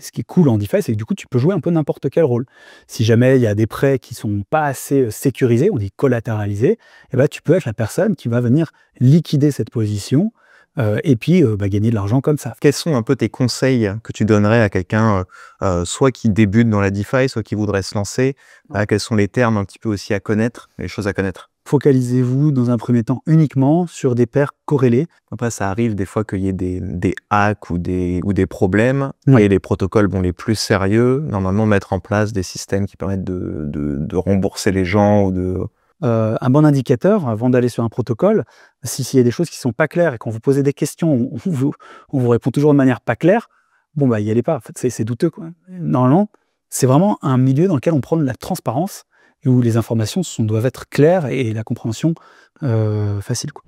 Ce qui est cool en DeFi, c'est que du coup, tu peux jouer un peu n'importe quel rôle. Si jamais il y a des prêts qui sont pas assez sécurisés, on dit collatéralisés, et ben, tu peux être la personne qui va venir liquider cette position et puis gagner de l'argent comme ça. Quels sont un peu tes conseils que tu donnerais à quelqu'un, soit qui débute dans la DeFi, soit qui voudrait se lancer? Quels sont les termes un petit peu aussi à connaître, les choses à connaître? Focalisez-vous dans un premier temps uniquement sur des paires corrélées. Après, ça arrive des fois qu'il y ait des hacks ou des problèmes. Ouais. Et les protocoles les plus sérieux, normalement, mettre en place des systèmes qui permettent de rembourser les gens ou de... Un bon indicateur, avant d'aller sur un protocole, s'il y a des choses qui sont pas claires et qu'on vous pose des questions, on vous répond toujours de manière pas claire, bon, bah, y allez pas. En fait, c'est douteux, quoi. Normalement, c'est vraiment un milieu dans lequel on prend de la transparence et où les informations doivent être claires et la compréhension facile, quoi.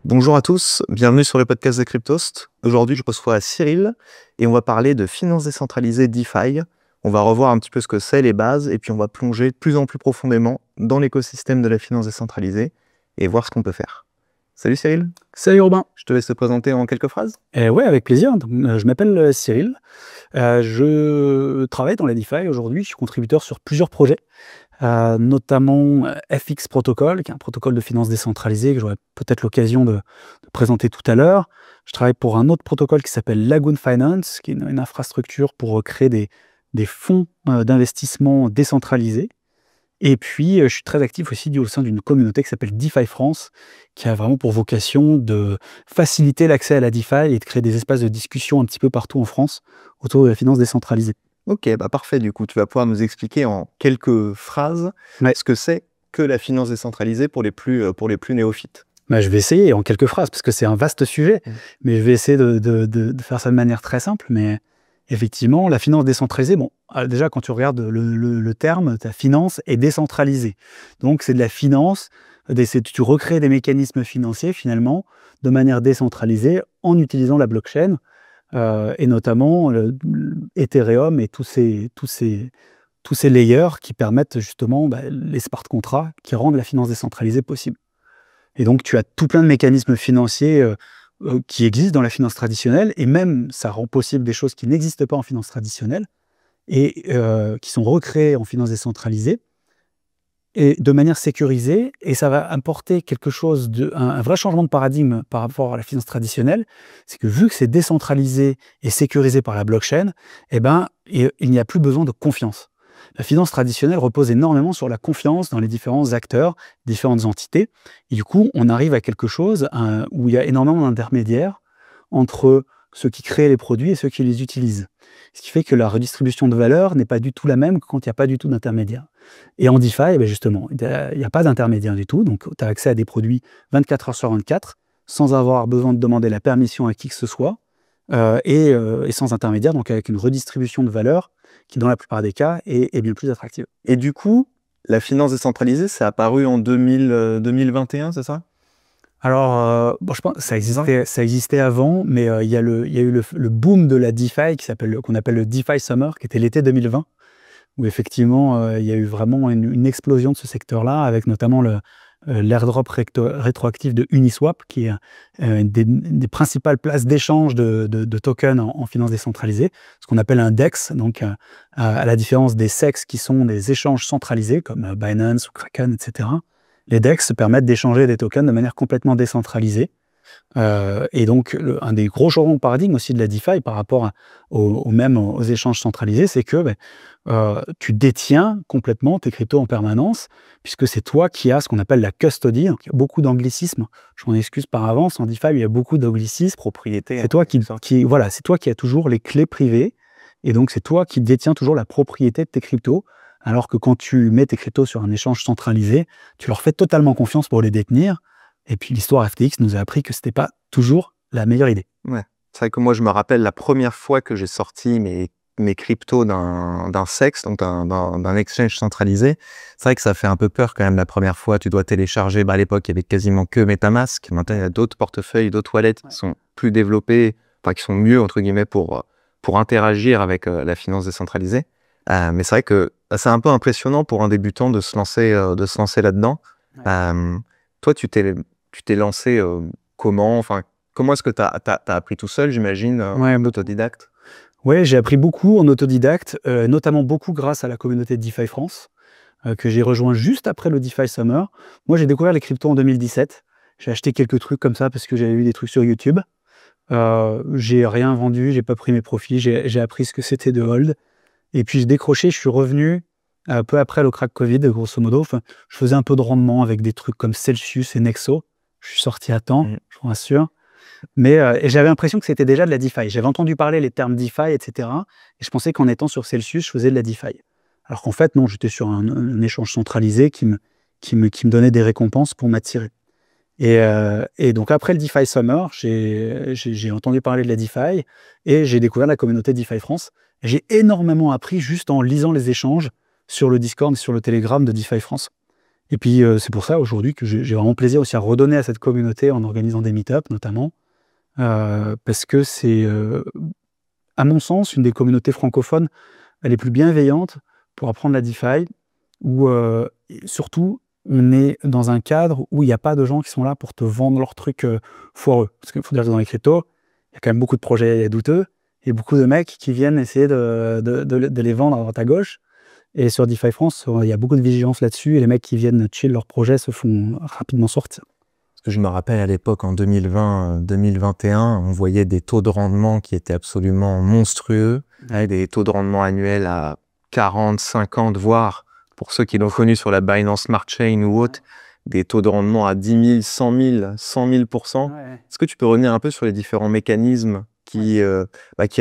Bonjour à tous, bienvenue sur le podcast de Cryptost. Aujourd'hui, je reçois Cyril et on va parler de finances décentralisées DeFi. On va revoir un petit peu ce que c'est, les bases, et puis on va plonger de plus en plus profondément dans l'écosystème de la finance décentralisée et voir ce qu'on peut faire. Salut Cyril. Salut Robin. Je te laisse te présenter en quelques phrases. Ouais, avec plaisir. Donc, je m'appelle Cyril. Je travaille dans la DeFi aujourd'hui. Je suis contributeur sur plusieurs projets, notamment FX Protocol, qui est un protocole de finance décentralisée que j'aurai peut-être l'occasion de présenter tout à l'heure. Je travaille pour un autre protocole qui s'appelle Lagoon Finance, qui est une infrastructure pour créer des fonds d'investissement décentralisés. Et puis, je suis très actif aussi au sein d'une communauté qui s'appelle DeFi France, qui a vraiment pour vocation de faciliter l'accès à la DeFi et de créer des espaces de discussion un petit peu partout en France autour de la finance décentralisée. Ok, bah parfait, du coup, tu vas pouvoir nous expliquer en quelques phrases Ouais. ce que c'est que la finance décentralisée pour les plus néophytes. Bah, je vais essayer en quelques phrases, parce que c'est un vaste sujet, mais je vais essayer de faire ça de manière très simple. Mais effectivement, la finance décentralisée, bon, déjà quand tu regardes le terme, ta finance est décentralisée. Donc c'est de la finance, tu recrées des mécanismes financiers finalement de manière décentralisée en utilisant la blockchain, et notamment Ethereum et tous ces layers qui permettent justement les smart contracts qui rendent la finance décentralisée possible. Et donc, tu as tout plein de mécanismes financiers qui existent dans la finance traditionnelle, et même ça rend possible des choses qui n'existent pas en finance traditionnelle, et qui sont recréées en finance décentralisée, et de manière sécurisée, et ça va apporter quelque chose un vrai changement de paradigme par rapport à la finance traditionnelle. C'est que vu que c'est décentralisé et sécurisé par la blockchain, il n'y a plus besoin de confiance. La finance traditionnelle repose énormément sur la confiance dans les différents acteurs, différentes entités. Et du coup, on arrive à quelque chose où il y a énormément d'intermédiaires entre ceux qui créent les produits et ceux qui les utilisent. Ce qui fait que la redistribution de valeur n'est pas du tout la même que quand il n'y a pas du tout d'intermédiaire. Et en DeFi, justement, il n'y a pas d'intermédiaire du tout. Donc, tu as accès à des produits 24 heures sur 24, sans avoir besoin de demander la permission à qui que ce soit, et sans intermédiaire, donc avec une redistribution de valeur qui, dans la plupart des cas, est bien plus attractive. Et du coup, la finance décentralisée, c'est apparu en 2021, c'est ça? Alors, je pense que ça existait avant, mais il y a eu le boom de la DeFi qu'on appelle le DeFi Summer, qui était l'été 2020, où effectivement, il y a eu vraiment une explosion de ce secteur-là, avec notamment l'airdrop rétroactif de Uniswap, qui est des principales places d'échange de tokens en finance décentralisée, ce qu'on appelle un DEX, donc à la différence des SEX, qui sont des échanges centralisés, comme Binance ou Kraken, etc. Les DEX permettent d'échanger des tokens de manière complètement décentralisée. Et donc, un des gros changements de paradigme aussi de la DeFi par rapport aux échanges centralisés, c'est que tu détiens complètement tes cryptos en permanence, puisque c'est toi qui as ce qu'on appelle la custody. Donc, il y a beaucoup d'anglicismes. Je m'en excuse par avance. En DeFi, il y a beaucoup d'anglicismes. Propriété. C'est toi c'est toi qui as toujours les clés privées. Et donc, c'est toi qui détiens toujours la propriété de tes cryptos. Alors que quand tu mets tes cryptos sur un échange centralisé, tu leur fais totalement confiance pour les détenir. Et puis l'histoire FTX nous a appris que ce n'était pas toujours la meilleure idée. Ouais. C'est vrai que moi, je me rappelle la première fois que j'ai sorti mes cryptos d'un SEX, donc d'un exchange centralisé. C'est vrai que ça fait un peu peur quand même la première fois. Tu dois télécharger. À l'époque, il y avait quasiment que MetaMask. Maintenant, il y a d'autres portefeuilles, d'autres wallets qui sont plus développés, enfin qui sont mieux entre guillemets pour interagir avec la finance décentralisée. Mais c'est vrai que c'est un peu impressionnant pour un débutant de se lancer là-dedans. Ouais. Toi, tu t'es lancé comment? Enfin, comment est-ce que tu as appris tout seul, j'imagine, Ouais, autodidacte? Ouais, j'ai appris beaucoup en autodidacte, notamment beaucoup grâce à la communauté de DeFi France, que j'ai rejoint juste après le DeFi Summer. Moi, j'ai découvert les cryptos en 2017. J'ai acheté quelques trucs comme ça parce que j'avais vu des trucs sur YouTube. J'ai rien vendu, j'ai pas pris mes profits, j'ai appris ce que c'était de hold. Et puis j'ai décroché, je suis revenu peu après le crack Covid, grosso modo. Enfin, je faisais un peu de rendement avec des trucs comme Celsius et Nexo. Je suis sorti à temps, je vous rassure. Mais et j'avais l'impression que c'était déjà de la DeFi. J'avais entendu parler les termes DeFi, etc. Et je pensais qu'en étant sur Celsius, je faisais de la DeFi. Alors qu'en fait, non, j'étais sur un échange centralisé qui me donnait des récompenses pour m'attirer. Et donc après le DeFi Summer, j'ai entendu parler de la DeFi et j'ai découvert la communauté DeFi France. J'ai énormément appris juste en lisant les échanges sur le Discord et sur le Telegram de DeFi France. Et puis c'est pour ça aujourd'hui que j'ai vraiment plaisir aussi à redonner à cette communauté en organisant des meet-ups notamment, parce que c'est, à mon sens, une des communautés francophones les plus bienveillantes pour apprendre la DeFi, où surtout on est dans un cadre où il n'y a pas de gens qui sont là pour te vendre leurs trucs foireux. Parce qu'il faut dire que dans les cryptos, il y a quand même beaucoup de projets douteux et beaucoup de mecs qui viennent essayer de les vendre à droite à gauche. Et sur DeFi France, il y a beaucoup de vigilance là-dessus et les mecs qui viennent chill leurs projets se font rapidement sortir. Parce que je me rappelle à l'époque, en 2020-2021, on voyait des taux de rendement qui étaient absolument monstrueux, avec des taux de rendement annuels à 40, 50, voire, pour ceux qui l'ont connu sur la Binance Smart Chain ou autre, des taux de rendement à 10 000, 100 000, 100 000 %. Ouais. Est-ce que tu peux revenir un peu sur les différents mécanismes qui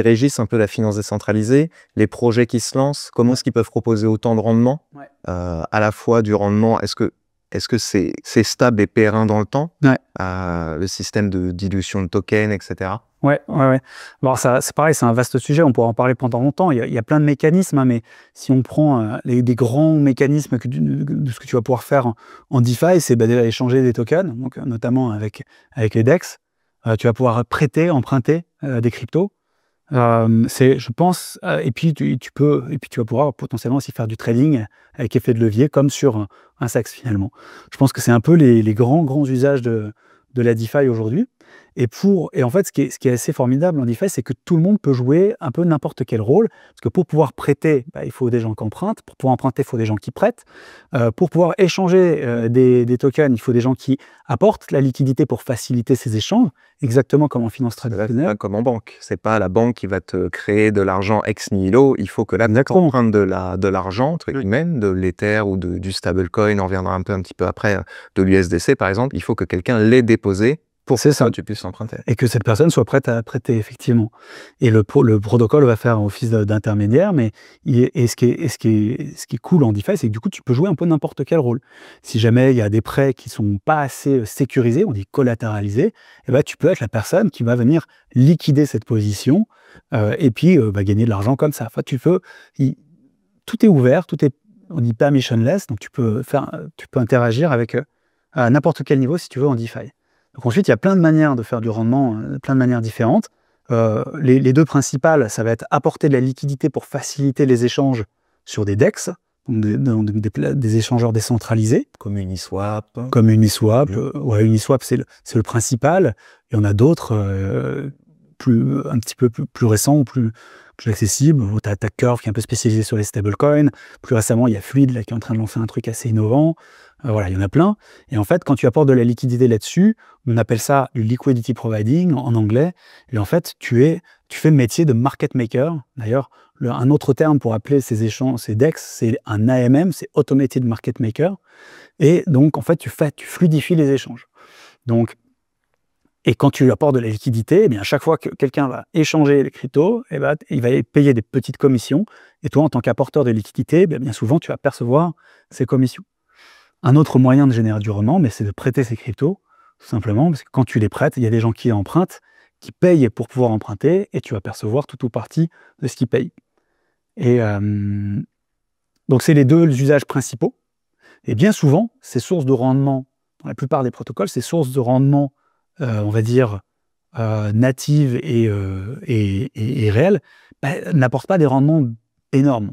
régissent un peu la finance décentralisée, les projets qui se lancent, comment est-ce qu'ils peuvent proposer autant de rendement, à la fois du rendement, est-ce que c'est stable et périn dans le temps, le système de dilution de tokens, etc. Ouais. Bon, ça, c'est pareil, c'est un vaste sujet, on pourra en parler pendant longtemps. Il y a plein de mécanismes, hein, mais si on prend des grands mécanismes de ce que tu vas pouvoir faire en DeFi, c'est déjà échanger des tokens, donc, notamment avec les DEX. Tu vas pouvoir prêter, emprunter des cryptos. Je pense, et puis tu vas pouvoir potentiellement aussi faire du trading avec effet de levier, comme sur un SEX finalement. Je pense que c'est un peu les grands usages de la DeFi aujourd'hui. Et en fait, ce qui est assez formidable en DeFi, c'est que tout le monde peut jouer un peu n'importe quel rôle. Parce que pour pouvoir prêter, il faut des gens qui empruntent. Pour pouvoir emprunter, il faut des gens qui prêtent. Pour pouvoir échanger des tokens, il faut des gens qui apportent la liquidité pour faciliter ces échanges, exactement comme en finance traditionnelle. Pas comme en banque. C'est pas la banque qui va te créer de l'argent ex nihilo. Il faut que là, tu empruntes de l'argent, entre guillemets, de l'Ether ou du stablecoin, on reviendra un petit peu après, de l'USDC par exemple. Il faut que quelqu'un l'ait déposé pour que tu puisses emprunter. Et que cette personne soit prête à prêter, effectivement. Et le protocole va faire office d'intermédiaire, mais ce qui est cool en DeFi, c'est que du coup, tu peux jouer un peu n'importe quel rôle. Si jamais il y a des prêts qui sont pas assez sécurisés, on dit collatéralisés, tu peux être la personne qui va venir liquider cette position et puis gagner de l'argent comme ça. Enfin, tout est ouvert, on dit permissionless, donc tu peux interagir avec à n'importe quel niveau si tu veux en DeFi. Donc ensuite, il y a plein de manières de faire du rendement, plein de manières différentes. Les deux principales, ça va être apporter de la liquidité pour faciliter les échanges sur des DEX, donc des échangeurs décentralisés. Comme Uniswap. Uniswap, c'est le principal. Il y en a d'autres un petit peu plus récents ou plus accessibles. Tu as Curve qui est un peu spécialisé sur les stablecoins. Plus récemment, il y a Fluid là, qui est en train de lancer un truc assez innovant. Il y en a plein. Et en fait, quand tu apportes de la liquidité là-dessus, on appelle ça du liquidity providing en anglais. Et en fait, tu fais le métier de market maker. D'ailleurs, un autre terme pour appeler ces DEX, c'est un AMM, c'est Automated Market Maker. Et donc, en fait, tu fluidifies les échanges. Donc, et quand tu lui apportes de la liquidité, à chaque fois que quelqu'un va échanger les cryptos, il va payer des petites commissions. Et toi, en tant qu'apporteur de liquidité, bien souvent, tu vas percevoir ces commissions. Un autre moyen de générer du rendement, c'est de prêter ces cryptos, tout simplement, parce que quand tu les prêtes, il y a des gens qui empruntent, qui payent pour pouvoir emprunter, et tu vas percevoir tout ou partie de ce qu'ils payent. Et donc, c'est les deux usages principaux. Et bien souvent, ces sources de rendement, dans la plupart des protocoles, ces sources de rendement, on va dire, natives et réelles, n'apportent pas des rendements énormes.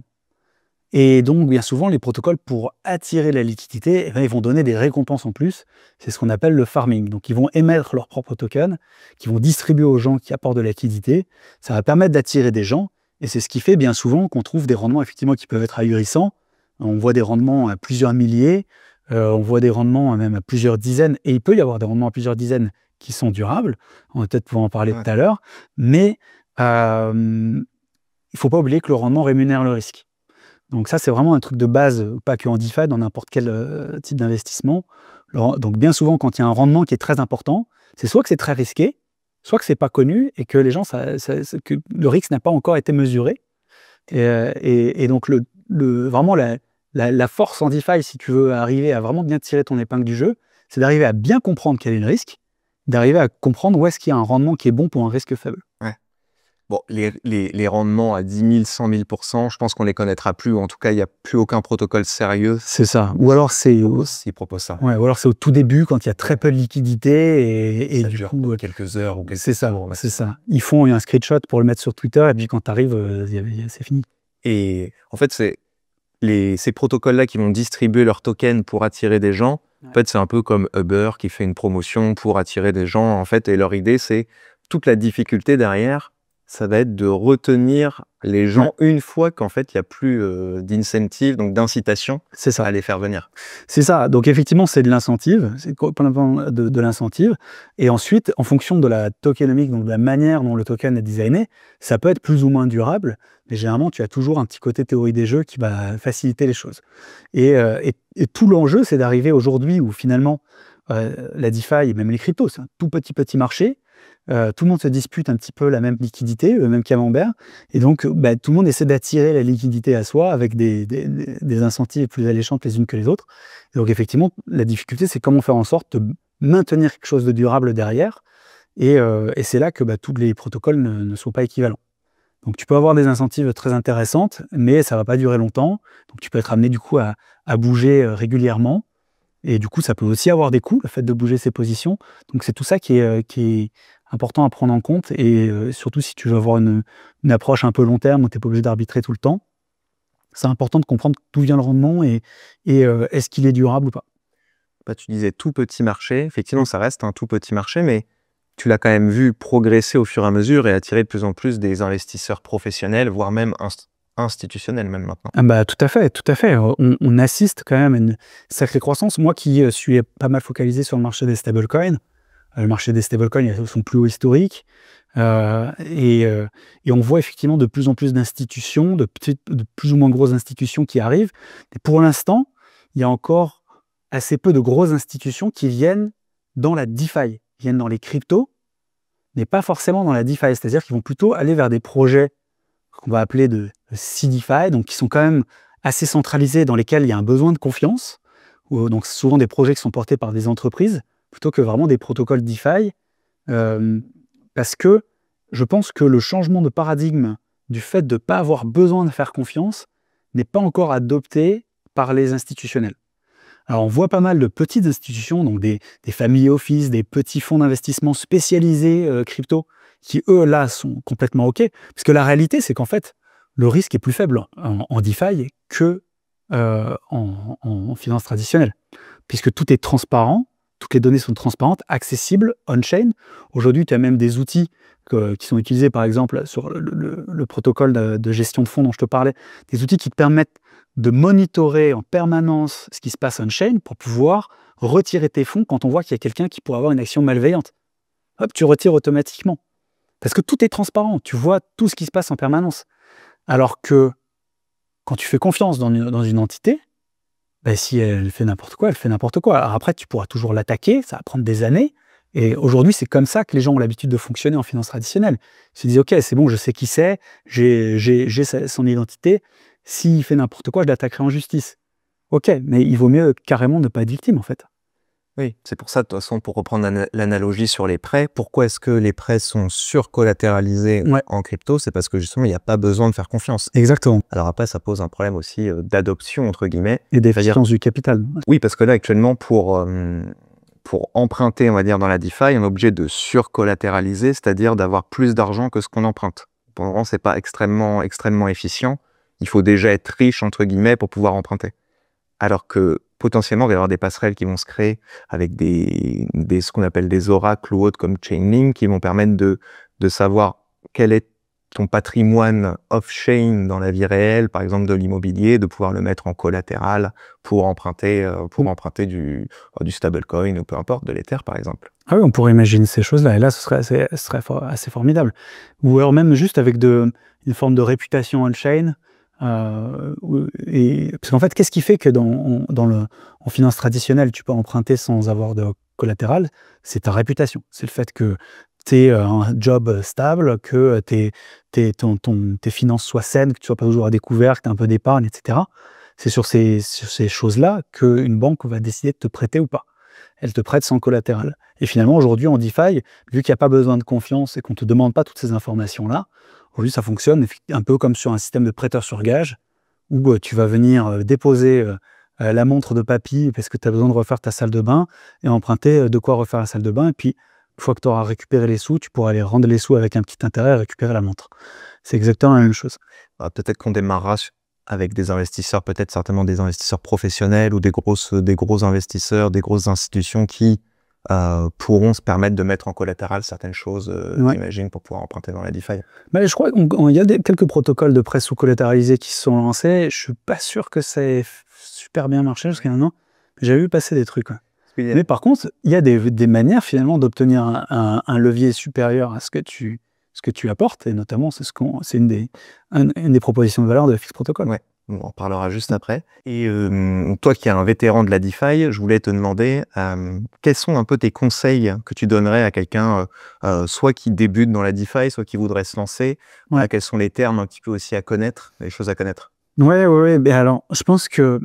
Et donc, bien souvent, les protocoles, pour attirer la liquidité, ils vont donner des récompenses en plus. C'est ce qu'on appelle le farming. Donc, ils vont émettre leurs propres tokens, qu'ils vont distribuer aux gens qui apportent de la liquidité. Ça va permettre d'attirer des gens Et c'est ce qui fait bien souvent qu'on trouve des rendements effectivement qui peuvent être ahurissants. On voit des rendements à plusieurs milliers, on voit des rendements même à plusieurs dizaines, et il peut y avoir des rendements à plusieurs dizaines qui sont durables. On va peut-être pouvoir en parler tout à l'heure, mais il ne faut pas oublier que le rendement rémunère le risque. Donc ça, c'est vraiment un truc de base, pas que en DeFi, dans n'importe quel type d'investissement. Donc bien souvent, quand il y a un rendement qui est très important, c'est soit que c'est très risqué, soit que c'est pas connu et que les gens, que le risque n'a pas encore été mesuré. Et donc vraiment la force en DeFi, si tu veux arriver à vraiment bien tirer ton épingle du jeu, c'est d'arriver à bien comprendre quel est le risque, d'arriver à comprendre où est-ce qu'il y a un rendement qui est bon pour un risque faible. Ouais. Bon, les rendements à 10 000, 100 000%, je pense qu'on les connaîtra plus, ou en tout cas, il n'y a plus aucun protocole sérieux. C'est ça. Ou alors c'est s'ils proposent ça. Ouais, ou alors c'est au tout début quand il y a très peu de liquidité et ça du dure coup quelques heures ou quelques c'est ça, jours. c'est ça. Ils font un screenshot pour le mettre sur Twitter et puis quand tu arrives, c'est fini. Et en fait, c'est ces protocoles-là qui vont distribuer leurs tokens pour attirer des gens. En fait, c'est un peu comme Uber qui fait une promotion pour attirer des gens. En fait, et leur idée, c'est toute la difficulté derrière, ça va être de retenir les gens une fois qu'en fait, il n'y a plus d'incentive, donc d'incitation à les faire venir. C'est ça. Donc, effectivement, c'est de l'incentive. C'est de l'incentive. Et ensuite, en fonction de la tokenomique, donc de la manière dont le token est designé, ça peut être plus ou moins durable. Mais généralement, tu as toujours un petit côté théorie des jeux qui va faciliter les choses. Et tout l'enjeu, c'est d'arriver aujourd'hui où finalement, la DeFi et même les cryptos, c'est un tout petit marché. Tout le monde se dispute un petit peu la même liquidité, le même camembert, et donc tout le monde essaie d'attirer la liquidité à soi avec des incentives plus alléchantes les unes que les autres. Et donc effectivement, la difficulté, c'est comment faire en sorte de maintenir quelque chose de durable derrière, et c'est là que tous les protocoles ne sont pas équivalents. Donc tu peux avoir des incentives très intéressantes, mais ça ne va pas durer longtemps, donc tu peux être amené du coup à bouger régulièrement, et du coup ça peut aussi avoir des coûts, le fait de bouger ses positions. Donc c'est tout ça qui est important à prendre en compte, et surtout si tu veux avoir une approche un peu long terme où tu n'es pas obligé d'arbitrer tout le temps, c'est important de comprendre d'où vient le rendement et est-ce qu'il est durable ou pas. Tu disais tout petit marché, effectivement ça reste un tout petit marché, mais tu l'as quand même vu progresser au fur et à mesure et attirer de plus en plus des investisseurs professionnels, voire même institutionnels même maintenant. Tout à fait, tout à fait. On assiste quand même à une sacrée croissance. Moi qui suis pas mal focalisé sur le marché des stablecoins, le marché des stablecoins est son plus haut historique. Et on voit effectivement de plus en plus d'institutions, de plus ou moins grosses institutions qui arrivent. Et pour l'instant, il y a encore assez peu de grosses institutions qui viennent dans la DeFi, viennent dans les cryptos, mais pas forcément dans la DeFi. C'est-à-dire qu'ils vont plutôt aller vers des projets qu'on va appeler de CeDeFi, donc qui sont quand même assez centralisés, dans lesquels il y a un besoin de confiance. Donc souvent des projets qui sont portés par des entreprises, plutôt que vraiment des protocoles DeFi, parce que je pense que le changement de paradigme du fait de ne pas avoir besoin de faire confiance n'est pas encore adopté par les institutionnels. Alors on voit pas mal de petites institutions, donc des family office, des petits fonds d'investissement spécialisés crypto, qui eux là sont complètement OK, parce que la réalité c'est qu'en fait le risque est plus faible en DeFi que en finance traditionnelle, puisque tout est transparent, toutes les données sont transparentes, accessibles, on-chain. Aujourd'hui, tu as même des outils qui sont utilisés, par exemple, sur le protocole de gestion de fonds dont je te parlais, des outils qui te permettent de monitorer en permanence ce qui se passe on-chain pour pouvoir retirer tes fonds quand on voit qu'il y a quelqu'un qui pourrait avoir une action malveillante. Hop, tu retires automatiquement. Parce que tout est transparent, tu vois tout ce qui se passe en permanence. Alors que quand tu fais confiance dans une entité, si elle fait n'importe quoi, elle fait n'importe quoi. Alors après, tu pourras toujours l'attaquer, ça va prendre des années. Et aujourd'hui, c'est comme ça que les gens ont l'habitude de fonctionner en finance traditionnelle. Ils se disent, OK, c'est bon, je sais qui c'est, j'ai son identité. S'il fait n'importe quoi, je l'attaquerai en justice. OK, mais il vaut mieux carrément ne pas être victime, en fait. Oui, c'est pour ça, de toute façon, pour reprendre l'analogie sur les prêts, pourquoi est-ce que les prêts sont surcollatéralisés en crypto? C'est parce que justement, il n'y a pas besoin de faire confiance. Exactement. Alors après, ça pose un problème aussi d'adoption, entre guillemets. Et d'efficience du capital. Oui, parce que là, actuellement, pour emprunter, on va dire, dans la DeFi, on est obligé de surcollatéraliser, c'est-à-dire d'avoir plus d'argent que ce qu'on emprunte. Pendant ce n'est pas extrêmement efficient. Il faut déjà être riche, entre guillemets, pour pouvoir emprunter. Alors que potentiellement, il va y avoir des passerelles qui vont se créer avec ce qu'on appelle des oracles ou autres comme Chainlink qui vont permettre de savoir quel est ton patrimoine off-chain dans la vie réelle, par exemple de l'immobilier, de pouvoir le mettre en collatéral pour emprunter du stablecoin ou peu importe, de l'Ether par exemple. Ah oui, on pourrait imaginer ces choses-là, et là, ce serait assez formidable. Ou alors même juste avec une forme de réputation on-chain. Parce qu'en fait, qu'est-ce qui fait que en finance traditionnelle, tu peux emprunter sans avoir de collatéral? C'est ta réputation. C'est le fait que tu aies un job stable, que tes finances soient saines, que tu ne sois pas toujours à découvert, que tu aies un peu d'épargne, etc. C'est sur ces choses-là qu'une banque va décider de te prêter ou pas. Elle te prête sans collatéral. Et finalement, aujourd'hui, en DeFi, vu qu'il n'y a pas besoin de confiance et qu'on ne te demande pas toutes ces informations-là, aujourd'hui, ça fonctionne un peu comme sur un système de prêteur sur gage, où tu vas venir déposer la montre de papy parce que tu as besoin de refaire ta salle de bain et emprunter de quoi refaire la salle de bain. Et puis, une fois que tu auras récupéré les sous, tu pourras aller rendre les sous avec un petit intérêt et récupérer la montre. C'est exactement la même chose. Peut-être qu'on démarrera avec des investisseurs, peut-être certainement des investisseurs professionnels ou des gros investisseurs, des grosses institutions qui pourront se permettre de mettre en collatéral certaines choses, j'imagine, pour pouvoir emprunter dans la DeFi. Je crois qu'il y a quelques protocoles de prêt sous-collateralisés qui se sont lancés. Je suis pas sûr que ça ait super bien marché jusqu'à maintenant. J'ai vu passer des trucs. Mais par contre, il y a des manières finalement d'obtenir un levier supérieur à ce que tu apportes, et notamment c'est une des propositions de valeur de FX Protocol. Ouais. On en parlera juste après. Et toi qui es un vétéran de la DeFi, je voulais te demander quels sont un peu tes conseils que tu donnerais à quelqu'un soit qui débute dans la DeFi, soit qui voudrait se lancer. Quels sont les termes un petit peu aussi à connaître, les choses à connaître? Ouais. Ben alors, je pense que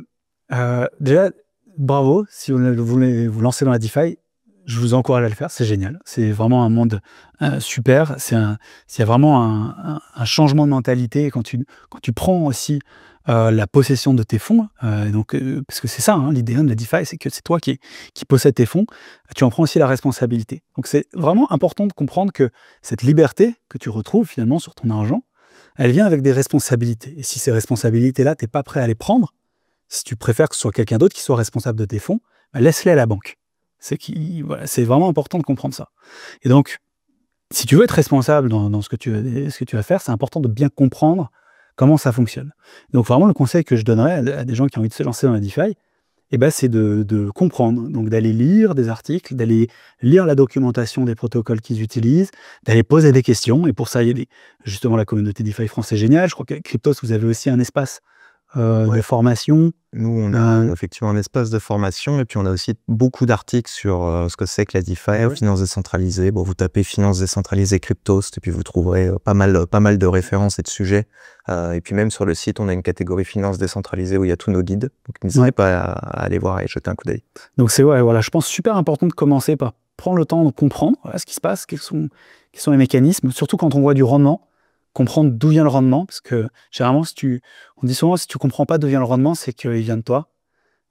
déjà, bravo si vous voulez vous lancer dans la DeFi. Je vous encourage à le faire, c'est génial. C'est vraiment un monde super. Il y a vraiment un changement de mentalité quand tu prends aussi la possession de tes fonds. Parce que c'est ça, l'idée de la DeFi, c'est que c'est toi qui possède tes fonds. Tu en prends aussi la responsabilité. Donc c'est vraiment important de comprendre que cette liberté que tu retrouves finalement sur ton argent, elle vient avec des responsabilités. Et si ces responsabilités-là, tu n'es pas prêt à les prendre, si tu préfères que ce soit quelqu'un d'autre qui soit responsable de tes fonds, laisse-les à la banque. C'est vraiment important de comprendre ça. Et donc, si tu veux être responsable dans ce que tu vas faire, c'est important de bien comprendre comment ça fonctionne. Donc, vraiment, le conseil que je donnerais à des gens qui ont envie de se lancer dans la DeFi, c'est de comprendre. Donc, d'aller lire des articles, d'aller lire la documentation des protocoles qu'ils utilisent, d'aller poser des questions. Et pour ça, il y a justement la communauté DeFi France est géniale. Je crois qu'avec Cryptos, vous avez aussi un espace de formation. Nous, on a effectivement un espace de formation et puis on a aussi beaucoup d'articles sur ce que c'est que la DeFi, finance décentralisée. Bon, vous tapez finance décentralisée Cryptos et puis vous trouverez pas mal de références et de sujets. Et puis même sur le site, on a une catégorie finance décentralisée où il y a tous nos guides. Donc n'hésitez pas à aller voir et jeter un coup d'œil. Donc c'est je pense super important de commencer par prendre le temps de comprendre ce qui se passe, quels sont les mécanismes, surtout quand on voit du rendement. Comprendre d'où vient le rendement, parce que généralement, on dit souvent, si tu comprends pas d'où vient le rendement, c'est qu'il vient de toi.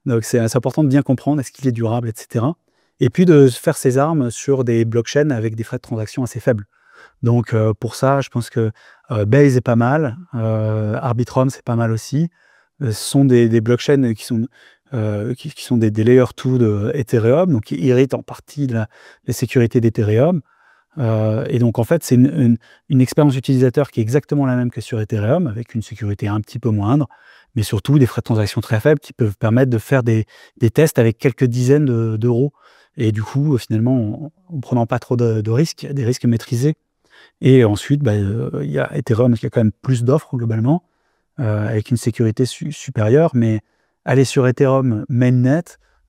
Donc c'est important de bien comprendre, est-ce qu'il est durable, etc. Et puis de faire ses armes sur des blockchains avec des frais de transaction assez faibles. Donc pour ça, je pense que Base est pas mal, Arbitrum c'est pas mal aussi. Ce sont des blockchains qui sont des layer 2 de Ethereum, donc qui irritent en partie les sécurités d'Ethereum. Et donc en fait c'est une expérience utilisateur qui est exactement la même que sur Ethereum, avec une sécurité un petit peu moindre, mais surtout des frais de transaction très faibles qui peuvent permettre de faire des tests avec quelques dizaines d'euros, et du coup finalement en prenant pas trop de risques, des risques maîtrisés. Et ensuite il y a Ethereum qui a quand même plus d'offres globalement, avec une sécurité supérieure, mais aller sur Ethereum mainnet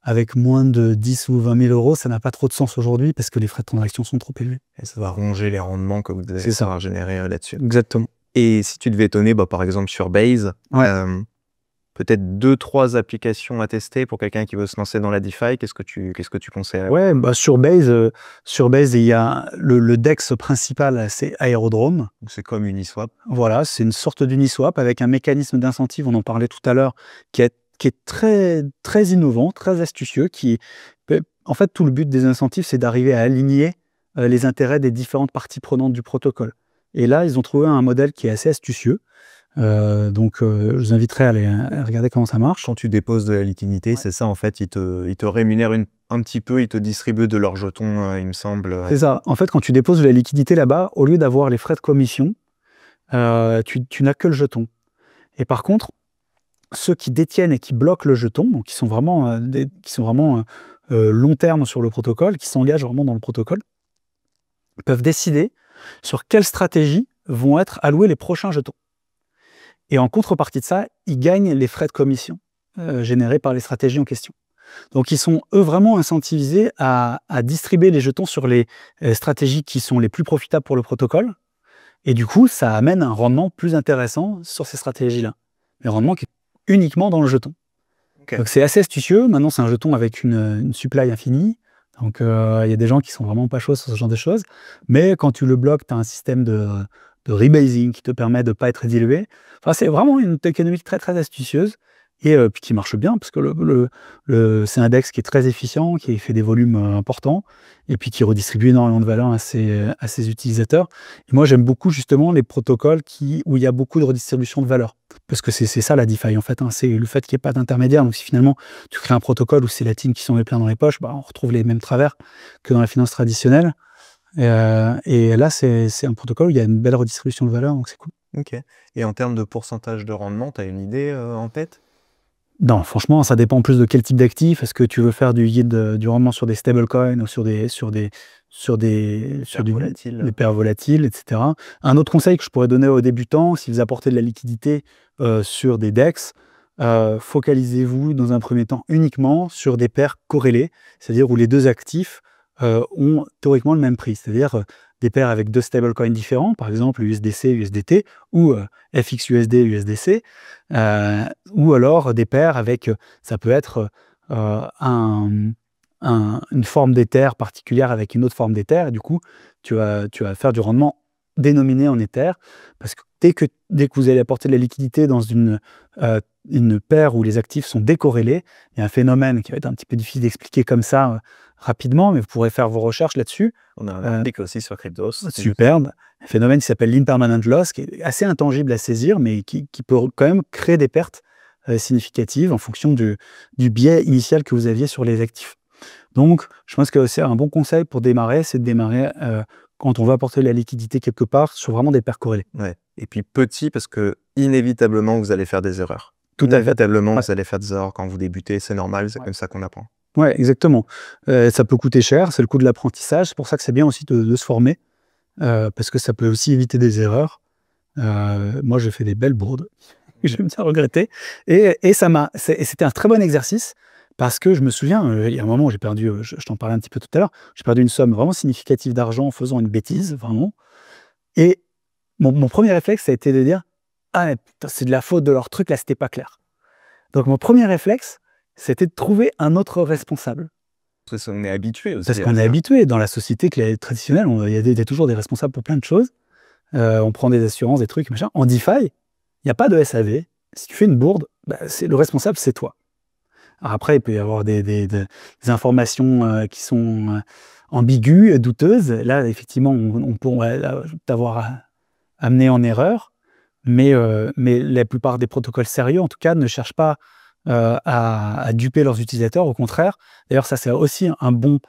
avec moins de 10 ou 20 000 euros, ça n'a pas trop de sens aujourd'hui parce que les frais de transaction sont trop élevés. Et ça va ronger les rendements que vous allez générer là-dessus. Exactement. Et si tu devais étonner, par exemple sur Base, peut-être 2-3 applications à tester pour quelqu'un qui veut se lancer dans la DeFi, qu'est-ce que tu conseillerais? Sur Base, il y a le DEX principal, c'est Aerodrome. C'est comme Uniswap. Voilà, c'est une sorte d'Uniswap avec un mécanisme d'incentive, on en parlait tout à l'heure, qui est très, très innovant, très astucieux. En fait, tout le but des incentives, c'est d'arriver à aligner les intérêts des différentes parties prenantes du protocole. Et là, ils ont trouvé un modèle qui est assez astucieux. Je vous inviterai à aller regarder comment ça marche. Quand tu déposes de la liquidité, c'est ça en fait, ils te rémunèrent un petit peu, ils te distribuent de leurs jetons, il me semble. C'est ça. En fait, quand tu déposes de la liquidité là-bas, au lieu d'avoir les frais de commission, tu n'as que le jeton. Et par contre, ceux qui détiennent et qui bloquent le jeton, donc qui sont vraiment, long terme sur le protocole, qui s'engagent vraiment dans le protocole, peuvent décider sur quelle stratégie vont être alloués les prochains jetons. Et en contrepartie de ça, ils gagnent les frais de commission générés par les stratégies en question. Donc ils sont, eux, vraiment incentivisés à distribuer les jetons sur les stratégies qui sont les plus profitables pour le protocole. Et du coup, ça amène un rendement plus intéressant sur ces stratégies-là. Le rendement qui est uniquement dans le jeton. Okay. Donc c'est assez astucieux. Maintenant, c'est un jeton avec une supply infinie. Donc il y a des gens qui sont vraiment pas chauds sur ce genre de choses. Mais quand tu le bloques, tu as un système de rebasing qui te permet de ne pas être dilué. Enfin, c'est vraiment une économique très très astucieuse et puis qui marche bien parce que c'est un DEX qui est très efficient, qui fait des volumes importants et puis qui redistribue énormément de valeur à ses utilisateurs. Et moi, j'aime beaucoup justement les protocoles où il y a beaucoup de redistribution de valeur. Parce que c'est ça la DeFi en fait, hein. C'est le fait qu'il n'y ait pas d'intermédiaire. Donc si finalement tu crées un protocole où c'est la team qui s'en met plein dans les poches, on retrouve les mêmes travers que dans la finance traditionnelle. Et là, c'est un protocole où il y a une belle redistribution de valeur, donc c'est cool. Ok. Et en termes de pourcentage de rendement, tu as une idée en tête? Non, franchement, ça dépend plus de quel type d'actif. Est-ce que tu veux faire du yield, du rendement sur des stablecoins ou sur des paires volatiles, etc. Un autre conseil que je pourrais donner aux débutants, si vous apportez de la liquidité sur des DEX, focalisez-vous dans un premier temps uniquement sur des paires corrélées, c'est-à-dire où les deux actifs ont théoriquement le même prix, c'est-à-dire des paires avec deux stablecoins différents, par exemple USDC, USDT, ou FXUSD, USDC, ou alors des paires avec, ça peut être une forme d'Ether particulière avec une autre forme d'Ether, et du coup, tu vas faire du rendement dénominé en Ether, parce que dès que vous allez apporter de la liquidité dans une paire où les actifs sont décorrélés, il y a un phénomène qui va être un petit peu difficile d'expliquer comme ça rapidement, mais vous pourrez faire vos recherches là-dessus. On a un article aussi sur Cryptos. Superbe. Un phénomène qui s'appelle l'impermanent loss, qui est assez intangible à saisir, mais qui peut quand même créer des pertes significatives en fonction du biais initial que vous aviez sur les actifs. Donc, je pense que c'est un bon conseil pour démarrer, c'est de démarrer quand on va apporter de la liquidité quelque part sur vraiment des paires corrélées. Ouais. Et puis petit, parce que inévitablement, vous allez faire des erreurs. Tout à fait. Inévitablement, vous allez faire des erreurs quand vous débutez, c'est normal, c'est comme ça qu'on apprend. Ouais, exactement. Ça peut coûter cher, c'est le coût de l'apprentissage. C'est pour ça que c'est bien aussi de se former, parce que ça peut aussi éviter des erreurs. Moi, j'ai fait des belles bourdes, je vais me bien regretter. Et c'était un très bon exercice, parce que je me souviens, il y a un moment où j'ai perdu, je t'en parlais un petit peu tout à l'heure, j'ai perdu une somme vraiment significative d'argent en faisant une bêtise, vraiment. Et mon premier réflexe, ça a été de dire « Ah, putain, c'est de la faute de leur truc, là, c'était pas clair. » Donc, mon premier réflexe, c'était de trouver un autre responsable. Parce qu'on est habitué aussi. Parce qu'on est habitué. Dans la société traditionnelle, il y a toujours des responsables pour plein de choses. On prend des assurances, des trucs, machin. En DeFi, il n'y a pas de SAV. Si tu fais une bourde, le responsable, c'est toi. Alors après, il peut y avoir des informations qui sont ambiguës, douteuses. Là, effectivement, on pourrait t'avoir amené en erreur. Mais la plupart des protocoles sérieux, en tout cas, ne cherchent pas à duper leurs utilisateurs. Au contraire, d'ailleurs, ça c'est aussi un bon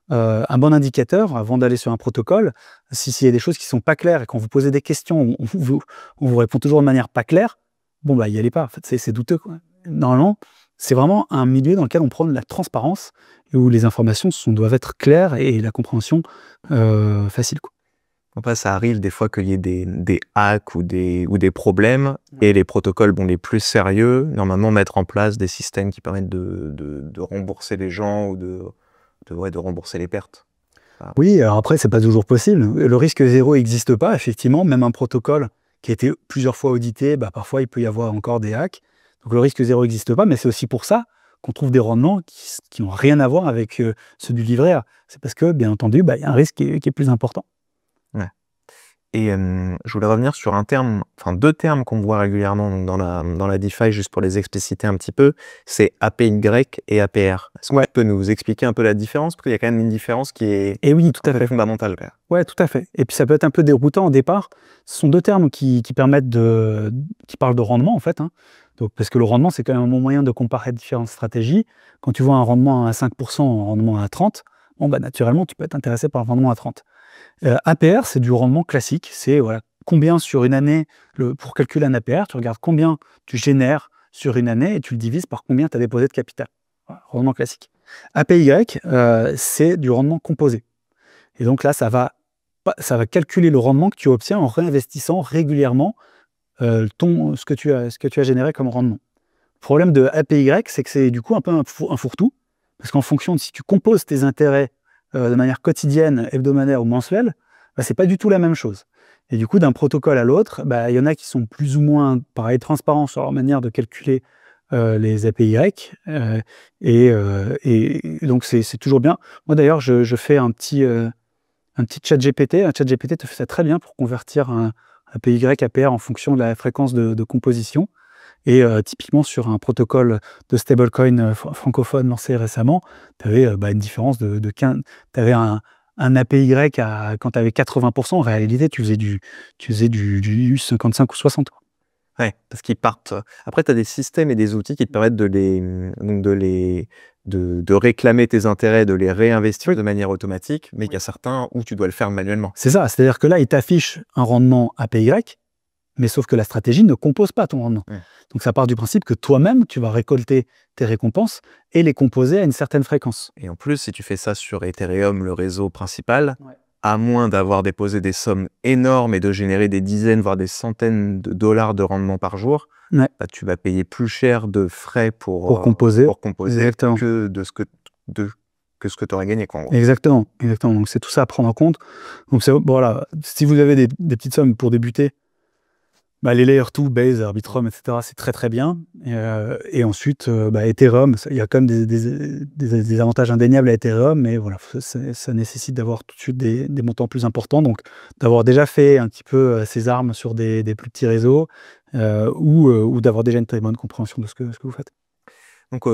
indicateur avant d'aller sur un protocole. S'il y a des choses qui sont pas claires et quand vous posez des questions, on vous répond toujours de manière pas claire, bon y allez pas. En fait, c'est douteux, quoi. Normalement, c'est vraiment un milieu dans lequel on prend de la transparence et où les informations doivent être claires et la compréhension facile, quoi. Après, ça arrive des fois qu'il y ait des hacks ou des problèmes, et les protocoles les plus sérieux, normalement, mettre en place des systèmes qui permettent de rembourser les gens ou de rembourser les pertes. Enfin... Oui, alors après, c'est pas toujours possible. Le risque zéro n'existe pas, effectivement. Même un protocole qui a été plusieurs fois audité, parfois, il peut y avoir encore des hacks. Donc, le risque zéro n'existe pas, mais c'est aussi pour ça qu'on trouve des rendements qui n'ont rien à voir avec ceux du livret A. C'est parce que, bien entendu, il y a un risque qui est plus important. Ouais. Et je voulais revenir sur deux termes qu'on voit régulièrement dans la DeFi, juste pour les expliciter un petit peu, c'est APY et APR. Est-ce que tu peux nous expliquer un peu la différence? Parce qu'il y a quand même une différence qui est tout à fait fondamentale. Oui, tout à fait. Et puis ça peut être un peu déroutant au départ. Ce sont deux termes qui parlent de rendement, en fait. Donc, parce que le rendement, c'est quand même un bon moyen de comparer différentes stratégies. Quand tu vois un rendement à 5%, un rendement à 30%, naturellement, tu peux être intéressé par un rendement à 30%. APR, c'est du rendement classique. C'est combien sur une année, pour calculer un APR, tu regardes combien tu génères sur une année et tu le divises par combien tu as déposé de capital. Voilà, rendement classique. APY, c'est du rendement composé. Et donc là, ça va calculer le rendement que tu obtiens en réinvestissant régulièrement ce que tu as généré comme rendement. Le problème de APY, c'est que c'est du coup un peu un fourre-tout, parce qu'en fonction de si tu composes tes intérêts de manière quotidienne, hebdomadaire ou mensuelle, bah, c'est pas du tout la même chose. Et du coup, d'un protocole à l'autre, bah, y en a qui sont plus ou moins, pareil, transparents sur leur manière de calculer les APY. Et donc, c'est toujours bien. Moi, d'ailleurs, je fais un petit chat GPT. Un chat GPT te fait ça très bien pour convertir un APY APR en fonction de la fréquence de composition. Et typiquement, sur un protocole de stablecoin francophone lancé récemment, tu avais une différence de 15. Tu avais un APY quand tu avais 80%, en réalité, tu faisais du 55 ou 60. Ouais, parce qu'ils partent. Après, tu as des systèmes et des outils qui te permettent de réclamer tes intérêts, de les réinvestir de manière automatique, mais il y a certains où tu dois le faire manuellement. C'est ça, c'est-à-dire que là, il t'affiche un rendement APY, mais sauf que la stratégie ne compose pas ton rendement. Ouais. Donc ça part du principe que toi-même, tu vas récolter tes récompenses et les composer à une certaine fréquence. Et en plus, si tu fais ça sur Ethereum, le réseau principal, à moins d'avoir déposé des sommes énormes et de générer des dizaines, voire des centaines de dollars de rendement par jour, bah, tu vas payer plus cher de frais pour composer que ce que tu aurais gagné. Quoi, en gros. Exactement. Donc c'est tout ça à prendre en compte. Donc voilà, si vous avez des petites sommes pour débuter, bah, les Layer 2, Base, Arbitrum, etc., c'est très très bien. Et ensuite, Ethereum, il y a quand même des avantages indéniables à Ethereum, mais voilà, ça nécessite d'avoir tout de suite des montants plus importants. Donc, d'avoir déjà fait un petit peu ses armes sur des plus petits réseaux ou d'avoir déjà une très bonne compréhension de ce que vous faites. Donc,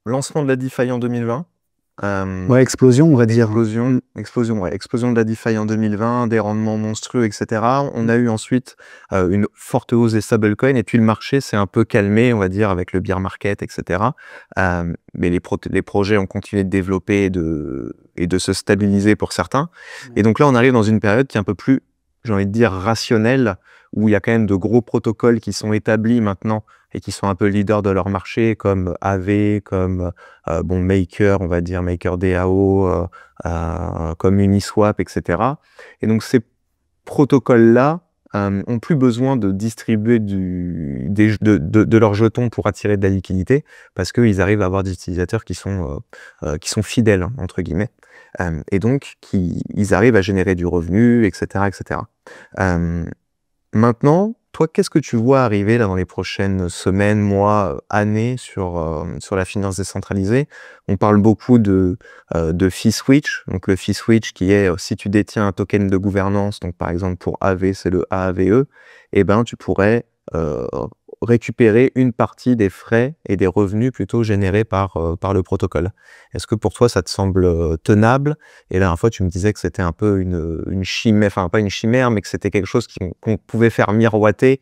lancement de la DeFi en 2020. Explosion, on va dire. Explosion de la DeFi en 2020, des rendements monstrueux, etc. On a eu ensuite une forte hausse des stablecoins, et puis le marché s'est un peu calmé, on va dire, avec le bear market, etc. Mais les projets ont continué de développer et de se stabiliser pour certains. Et donc là, on arrive dans une période qui est un peu plus, j'ai envie de dire, rationnelle, où il y a quand même de gros protocoles qui sont établis maintenant et qui sont un peu leaders de leur marché, comme Aave, comme Maker, on va dire MakerDAO, comme Uniswap, etc. Et donc ces protocoles-là ont plus besoin de distribuer de leurs jetons pour attirer de la liquidité, parce qu'ils arrivent à avoir des utilisateurs qui sont fidèles, entre guillemets. Et donc, ils arrivent à générer du revenu, etc. etc. Maintenant, toi, qu'est-ce que tu vois arriver là dans les prochaines semaines, mois, années sur la finance décentralisée? On parle beaucoup de fee switch. Donc le fee switch qui est, si tu détiens un token de gouvernance, donc par exemple pour Aave, c'est le AAVE, eh ben, tu pourrais récupérer une partie des frais et des revenus plutôt générés par le protocole. Est-ce que pour toi, ça te semble tenable? Et la dernière fois, tu me disais que c'était un peu une chimère, enfin pas une chimère, mais que c'était quelque chose qu'on pouvait faire miroiter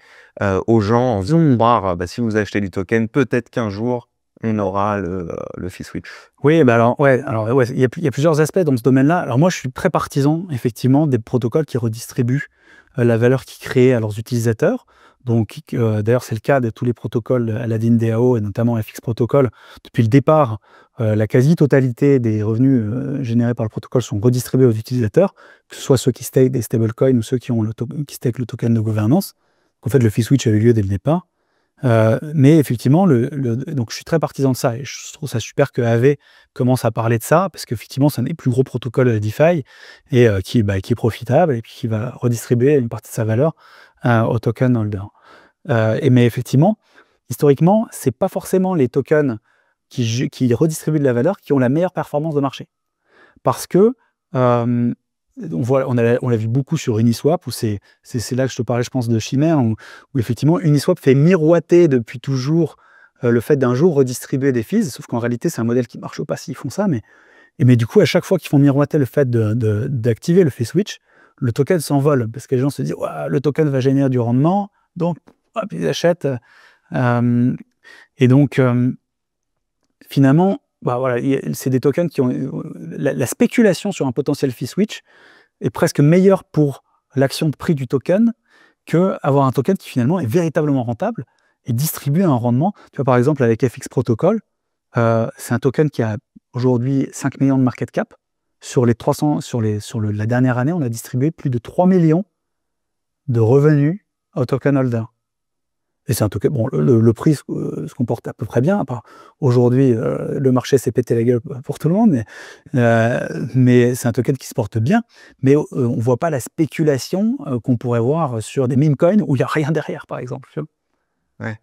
aux gens en faisant croire, si vous achetez du token, peut-être qu'un jour, on aura le fee switch. Oui, il y a plusieurs aspects dans ce domaine-là. Alors moi, je suis très partisan, effectivement, des protocoles qui redistribuent la valeur qu'ils créent à leurs utilisateurs. Donc, d'ailleurs, c'est le cas de tous les protocoles Aladdin DAO et notamment FX Protocol. Depuis le départ, la quasi-totalité des revenus générés par le protocole sont redistribués aux utilisateurs, que ce soit ceux qui stake des stablecoins ou ceux qui stake le token de gouvernance. En fait, le fee switch a eu lieu dès le départ. Mais effectivement, donc je suis très partisan de ça et je trouve ça super que Aave commence à parler de ça, parce qu'effectivement, c'est un des plus gros protocoles de DeFi et qui est profitable et puis qui va redistribuer une partie de sa valeur au token holder. Mais effectivement, historiquement, c'est pas forcément les tokens qui redistribuent de la valeur qui ont la meilleure performance de marché. Parce que on l'a vu beaucoup sur Uniswap, où c'est là que je te parlais, je pense, de chimère, où effectivement Uniswap fait miroiter depuis toujours le fait d'un jour redistribuer des fees, sauf qu'en réalité c'est un modèle qui marche pas s'ils font ça, mais du coup à chaque fois qu'ils font miroiter le fait d'activer le fee switch, le token s'envole, parce que les gens se disent le token va générer du rendement, donc hop, ils achètent. Et donc finalement, c'est des tokens qui ont la spéculation sur un potentiel fee switch est presque meilleure pour l'action de prix du token qu'avoir un token qui finalement est véritablement rentable et distribue un rendement. Tu vois, par exemple, avec FX Protocol, c'est un token qui a aujourd'hui 5 millions de market cap. Sur les 300, la dernière année, on a distribué plus de 3 millions de revenus au token holder. Et c'est un token, bon, le prix se comporte à peu près bien. Aujourd'hui, le marché s'est pété la gueule pour tout le monde, mais c'est un token qui se porte bien. Mais on ne voit pas la spéculation qu'on pourrait voir sur des meme coins où il n'y a rien derrière, par exemple. Ouais.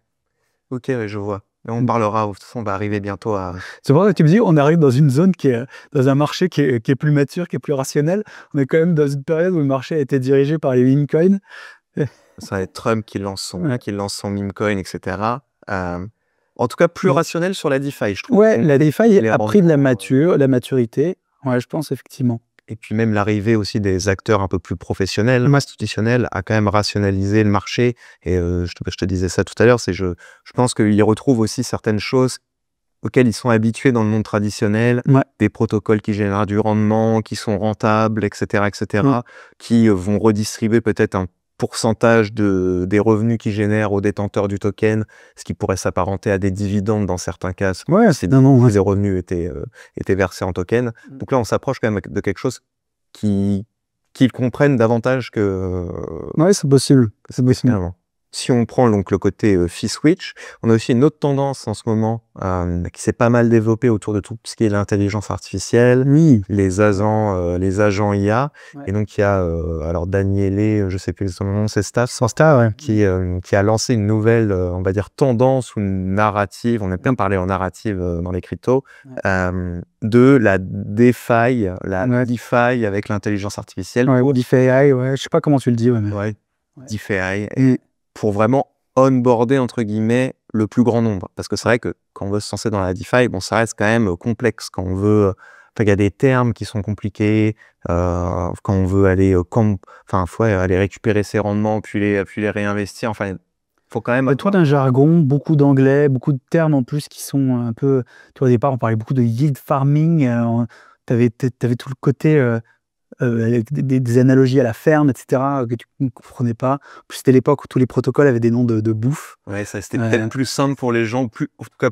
Ok, ouais, je vois. On parlera, de toute façon, on va arriver bientôt à... C'est pour ça que tu me dis, on arrive dans une zone qui est, dans un marché qui est plus mature, qui est plus rationnel. On est quand même dans une période où le marché a été dirigé par les meme coins. Ça va être Trump qui lance son meme coin, etc. En tout cas, plus rationnel sur la DeFi, je trouve. Ouais, la DeFi a pris de la maturité. Ouais, je pense effectivement. Et puis même l'arrivée aussi des acteurs un peu plus professionnels, institutionnels, a quand même rationalisé le marché. Et je te disais ça tout à l'heure, je pense qu'ils retrouvent aussi certaines choses auxquelles ils sont habitués dans le monde traditionnel, des protocoles qui génèrent du rendement, qui sont rentables, etc., qui vont redistribuer peut-être un pourcentage des revenus qu'ils génèrent aux détenteurs du token, ce qui pourrait s'apparenter à des dividendes dans certains cas. C'est les revenus étaient versés en token. Donc là, on s'approche quand même de quelque chose qu'ils comprennent davantage que... Ouais, c'est possible. Si on prend donc le côté fee switch, on a aussi une autre tendance en ce moment qui s'est pas mal développée autour de tout ce qui est l'intelligence artificielle, les agents IA. Et donc il y a alors Daniele, je sais plus son nom, c'est Staff, qui a lancé une nouvelle, on va dire tendance ou une narrative. On aime bien parler en narrative dans les cryptos, de la DeFi, DeFi avec l'intelligence artificielle. DeFi AI, je sais pas comment tu le dis, DeFi AI. Pour vraiment onboarder, entre guillemets, le plus grand nombre. Parce que c'est vrai que quand on veut se lancer dans la DeFi, bon, ça reste quand même complexe. Quand on veut... il y a des termes qui sont compliqués. Quand on veut aller... aller récupérer ses rendements, puis les réinvestir. Enfin, il faut quand même... Toi, d'un jargon, beaucoup d'anglais, beaucoup de termes en plus qui sont un peu... Tu vois, au départ, on parlait beaucoup de yield farming. Tu avais tout le côté... des analogies à la ferme, etc., que tu ne comprenais pas. C'était l'époque où tous les protocoles avaient des noms de bouffe. Ouais, ça c'était peut-être plus simple pour les gens.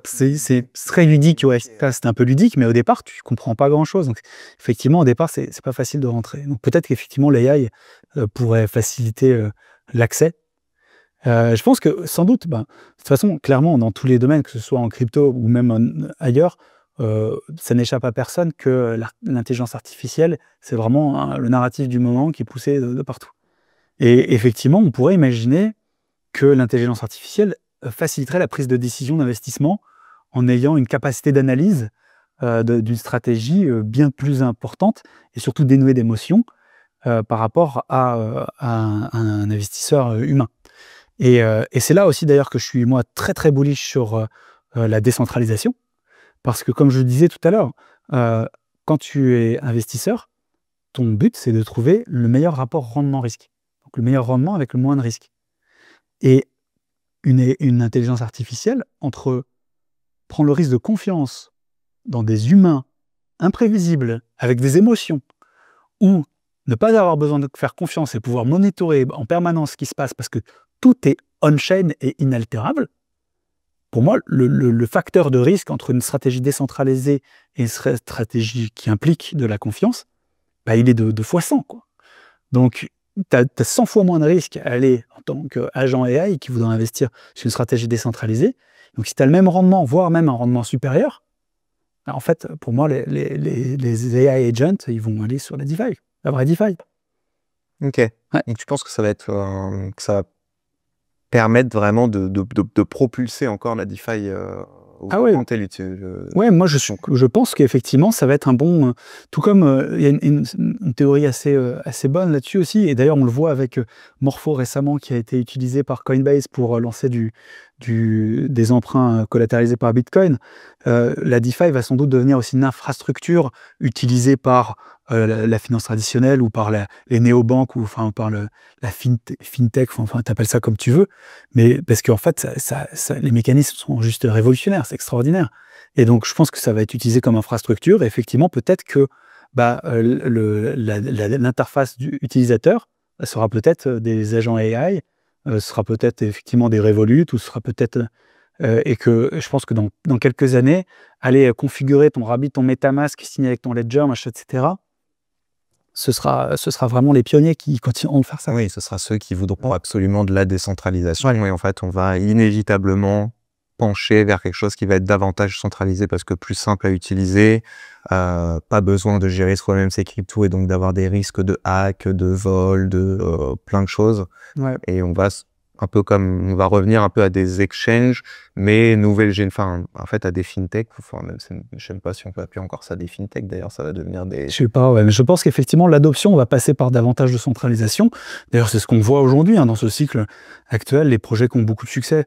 C'est très ludique, c'était un peu ludique, mais au départ, tu ne comprends pas grand-chose. Donc, effectivement, au départ, c'est pas facile de rentrer. Donc, peut-être qu'effectivement, l'AI pourrait faciliter l'accès. Je pense que, sans doute, de toute façon, clairement, dans tous les domaines, que ce soit en crypto ou même ailleurs, ça n'échappe à personne que l'intelligence artificielle, c'est vraiment le narratif du moment qui est poussé de partout. Et effectivement, on pourrait imaginer que l'intelligence artificielle faciliterait la prise de décision d'investissement en ayant une capacité d'analyse d'une stratégie bien plus importante et surtout dénuée d'émotions par rapport à un investisseur humain. Et c'est là aussi d'ailleurs que je suis moi très très bullish sur la décentralisation. Parce que, comme je le disais tout à l'heure, quand tu es investisseur, ton but, c'est de trouver le meilleur rapport rendement-risque. Donc, le meilleur rendement avec le moins de risque. Et une intelligence artificielle, entre prendre le risque de confiance dans des humains imprévisibles, avec des émotions, ou ne pas avoir besoin de faire confiance et pouvoir monitorer en permanence ce qui se passe, parce que tout est on-chain et inaltérable. Pour moi, le facteur de risque entre une stratégie décentralisée et une stratégie qui implique de la confiance, il est de fois 100. Donc, tu as 100 fois moins de risque à aller en tant qu'agent AI qui voudrait investir sur une stratégie décentralisée. Donc, si tu as le même rendement, voire même un rendement supérieur, en fait, pour moi, les AI agents, ils vont aller sur la DeFi, la vraie DeFi. Ok. Donc, tu penses que ça va être... que ça va permettre vraiment de propulser encore la DeFi moi je pense qu'effectivement ça va être un bon... tout comme il y a une théorie assez bonne là-dessus aussi, et d'ailleurs on le voit avec Morpho récemment qui a été utilisé par Coinbase pour lancer des emprunts collatéralisés par Bitcoin. La DeFi va sans doute devenir aussi une infrastructure utilisée par la finance traditionnelle ou par les néobanques ou par la fintech, tu appelles ça comme tu veux, mais parce qu'en fait les mécanismes sont juste révolutionnaires, c'est extraordinaire. Et donc je pense que ça va être utilisé comme infrastructure, et effectivement peut-être que l'interface du utilisateur sera peut-être des agents AI ce sera peut-être effectivement des Revolut, ou ce sera peut-être... et que je pense que dans quelques années, aller configurer ton Rabbit, ton MetaMask, signer avec ton Ledger, machin, etc., ce sera vraiment les pionniers qui continueront de faire ça. Oui, ce sera ceux qui voudront absolument de la décentralisation. Et en fait, on va inévitablement pencher vers quelque chose qui va être davantage centralisé parce que plus simple à utiliser, pas besoin de gérer soi-même ses cryptos et donc d'avoir des risques de hack, de vol, de plein de choses. Ouais. Et on va un peu comme, on va revenir un peu à des exchanges, mais enfin, en fait, à des fintechs. Enfin, même, je sais pas si on peut appeler encore ça des fintechs. D'ailleurs, ça va devenir des... Je sais pas, ouais, mais je pense qu'effectivement, l'adoption va passer par davantage de centralisation. D'ailleurs, c'est ce qu'on voit aujourd'hui, hein, dans ce cycle actuel. Les projets qui ont beaucoup de succès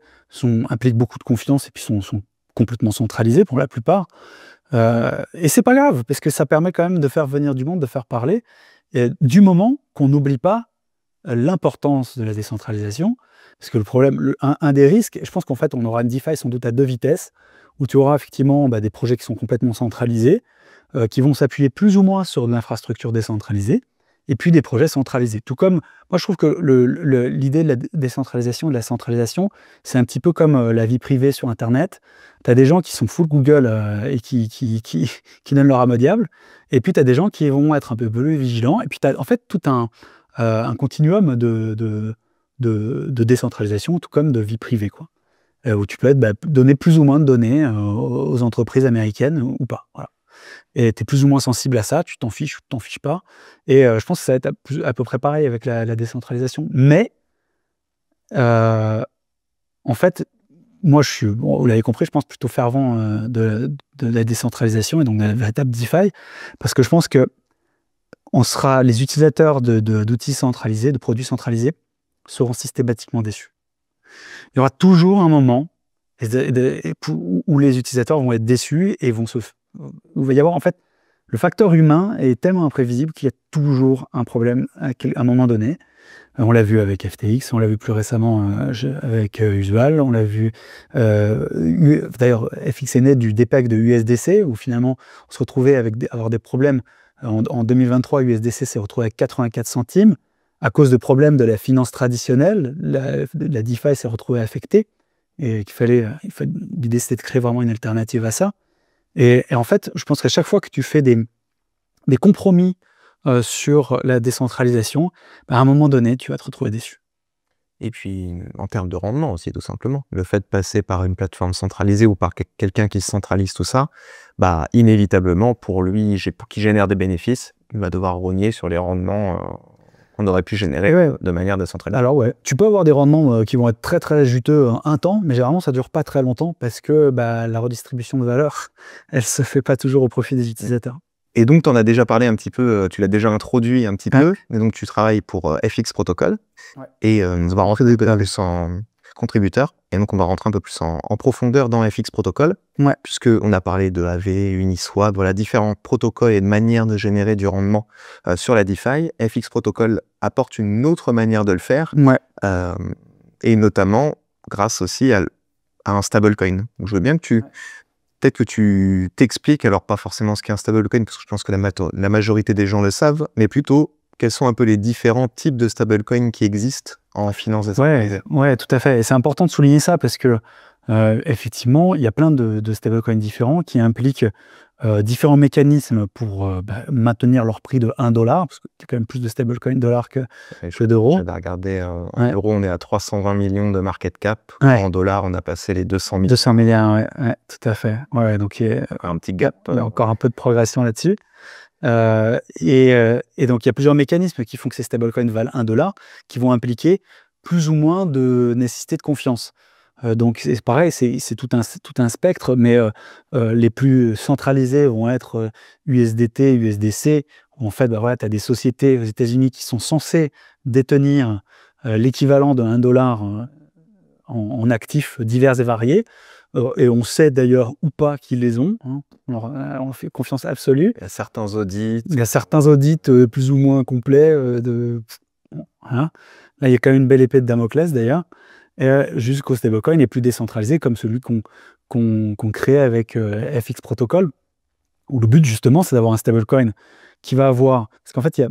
impliquent beaucoup de confiance et puis sont complètement centralisés pour la plupart. Et c'est pas grave, parce que ça permet quand même de faire venir du monde, de faire parler, et du moment qu'on n'oublie pas l'importance de la décentralisation. Parce que le problème, un des risques, je pense qu'en fait, on aura une DeFi sans doute à 2 vitesses, où tu auras effectivement des projets qui sont complètement centralisés, qui vont s'appuyer plus ou moins sur de l'infrastructure décentralisée, et puis des projets centralisés. Tout comme, moi je trouve que l'idée de la décentralisation, de la centralisation, c'est un petit peu comme la vie privée sur Internet. Tu as des gens qui sont full Google et qui donnent leur âme au diable, et puis tu as des gens qui vont être un peu plus vigilants, et puis tu as en fait tout un continuum de décentralisation, tout comme de vie privée, quoi. Où tu peux donner plus ou moins de données aux entreprises américaines ou pas. Voilà. Et tu es plus ou moins sensible à ça, tu t'en fiches ou tu t'en fiches pas. Et je pense que ça va être à peu près pareil avec la décentralisation. Mais, en fait, moi, je suis, vous l'avez compris, je pense plutôt fervent de la décentralisation et donc de la véritable DeFi, parce que je pense que les utilisateurs d'outils centralisés, de produits centralisés, seront systématiquement déçus. Il y aura toujours un moment où les utilisateurs vont être déçus et il va y avoir, en fait, le facteur humain est tellement imprévisible qu'il y a toujours un problème à un moment donné. On l'a vu avec FTX, on l'a vu plus récemment avec Usual, on l'a vu... D'ailleurs, FX est né du dépeg de USDC, où finalement, on se retrouvait avoir des problèmes. En 2023, USDC s'est retrouvé avec 84 centimes. À cause de problèmes de la finance traditionnelle, la DeFi s'est retrouvée affectée. Et l'idée, c'était de créer vraiment une alternative à ça. Et en fait, je pense qu'à chaque fois que tu fais des compromis sur la décentralisation, à un moment donné, tu vas te retrouver déçu. Et puis, en termes de rendement aussi, tout simplement. Le fait de passer par une plateforme centralisée ou par quelqu'un qui centralise tout ça, inévitablement, pour lui, qui génère des bénéfices, il va devoir rogner sur les rendements qu'on aurait pu générer de manière décentralisée. Alors ouais, tu peux avoir des rendements qui vont être très très juteux un temps, mais généralement ça dure pas très longtemps parce que la redistribution de valeur, elle se fait pas toujours au profit des utilisateurs. Et donc, tu en as déjà parlé un petit peu, tu l'as déjà introduit un petit peu, et donc tu travailles pour FX Protocol, et on va rentrer un peu plus en contributeur, et donc on va rentrer un peu plus en profondeur dans FX Protocol, puisqu'on a parlé de AV, Uniswap, voilà, différents protocoles et de manières de générer du rendement sur la DeFi. FX Protocol apporte une autre manière de le faire, et notamment grâce aussi à un stablecoin. Donc, je veux bien que peut-être que tu t'expliques, alors pas forcément ce qu'est un stablecoin, parce que je pense que la majorité des gens le savent, mais plutôt quels sont un peu les différents types de stablecoins qui existent en finance décentralisée. Ouais, tout à fait. Et c'est important de souligner ça parce que, effectivement, il y a plein de stablecoins différents qui impliquent différents mécanismes pour maintenir leur prix de 1 $, parce qu'il y a quand même plus de stablecoins dollars que d'euros. J'avais regardé, en euros, on est à 320 millions de market cap. En dollars, on a passé les 200 millions. 200 milliards, ouais, tout à fait. Ouais, donc il y a un petit gap. Encore un peu de progression là-dessus. Et donc, il y a plusieurs mécanismes qui font que ces stablecoins valent 1 $, qui vont impliquer plus ou moins de nécessité de confiance. Donc, c'est pareil, c'est tout un spectre, mais les plus centralisés vont être USDT, USDC, où en fait, tu as des sociétés aux États-Unis qui sont censées détenir l'équivalent de 1 $ en actifs divers et variés. Et on sait d'ailleurs ou pas qu'ils les ont. Alors, on fait confiance absolue. Il y a certains audits. Il y a certains audits plus ou moins complets. Voilà. Là, il y a quand même une belle épée de Damoclès d'ailleurs. Jusqu'au stablecoin les plus décentralisés, comme celui qu'on crée avec FX Protocol, où le but justement, c'est d'avoir un stablecoin qui va avoir... Parce qu'en fait,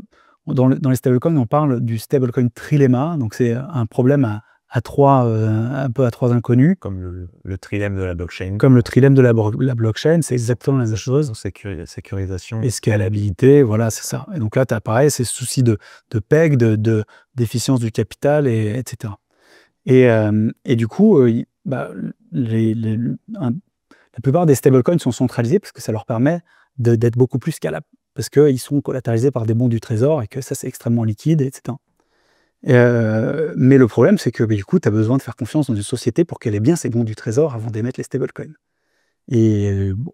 dans les stablecoins, on parle du stablecoin trilemma, donc c'est un problème un peu à trois inconnus. Comme le trilemme de la blockchain. Comme le trilemme de la blockchain, c'est exactement la même chose. Sécurisation. Et scalabilité, voilà, c'est ça. Et donc là, tu as pareil, ces soucis de PEG, d'efficience du capital, etc. Et du coup, la plupart des stablecoins sont centralisés parce que ça leur permet d'être beaucoup plus scalables. Parce qu'ils sont collatéralisés par des bons du trésor et que ça, c'est extrêmement liquide, etc. Mais le problème, c'est que du coup, tu as besoin de faire confiance dans une société pour qu'elle ait bien ses bons du trésor avant d'émettre les stablecoins. Et bon.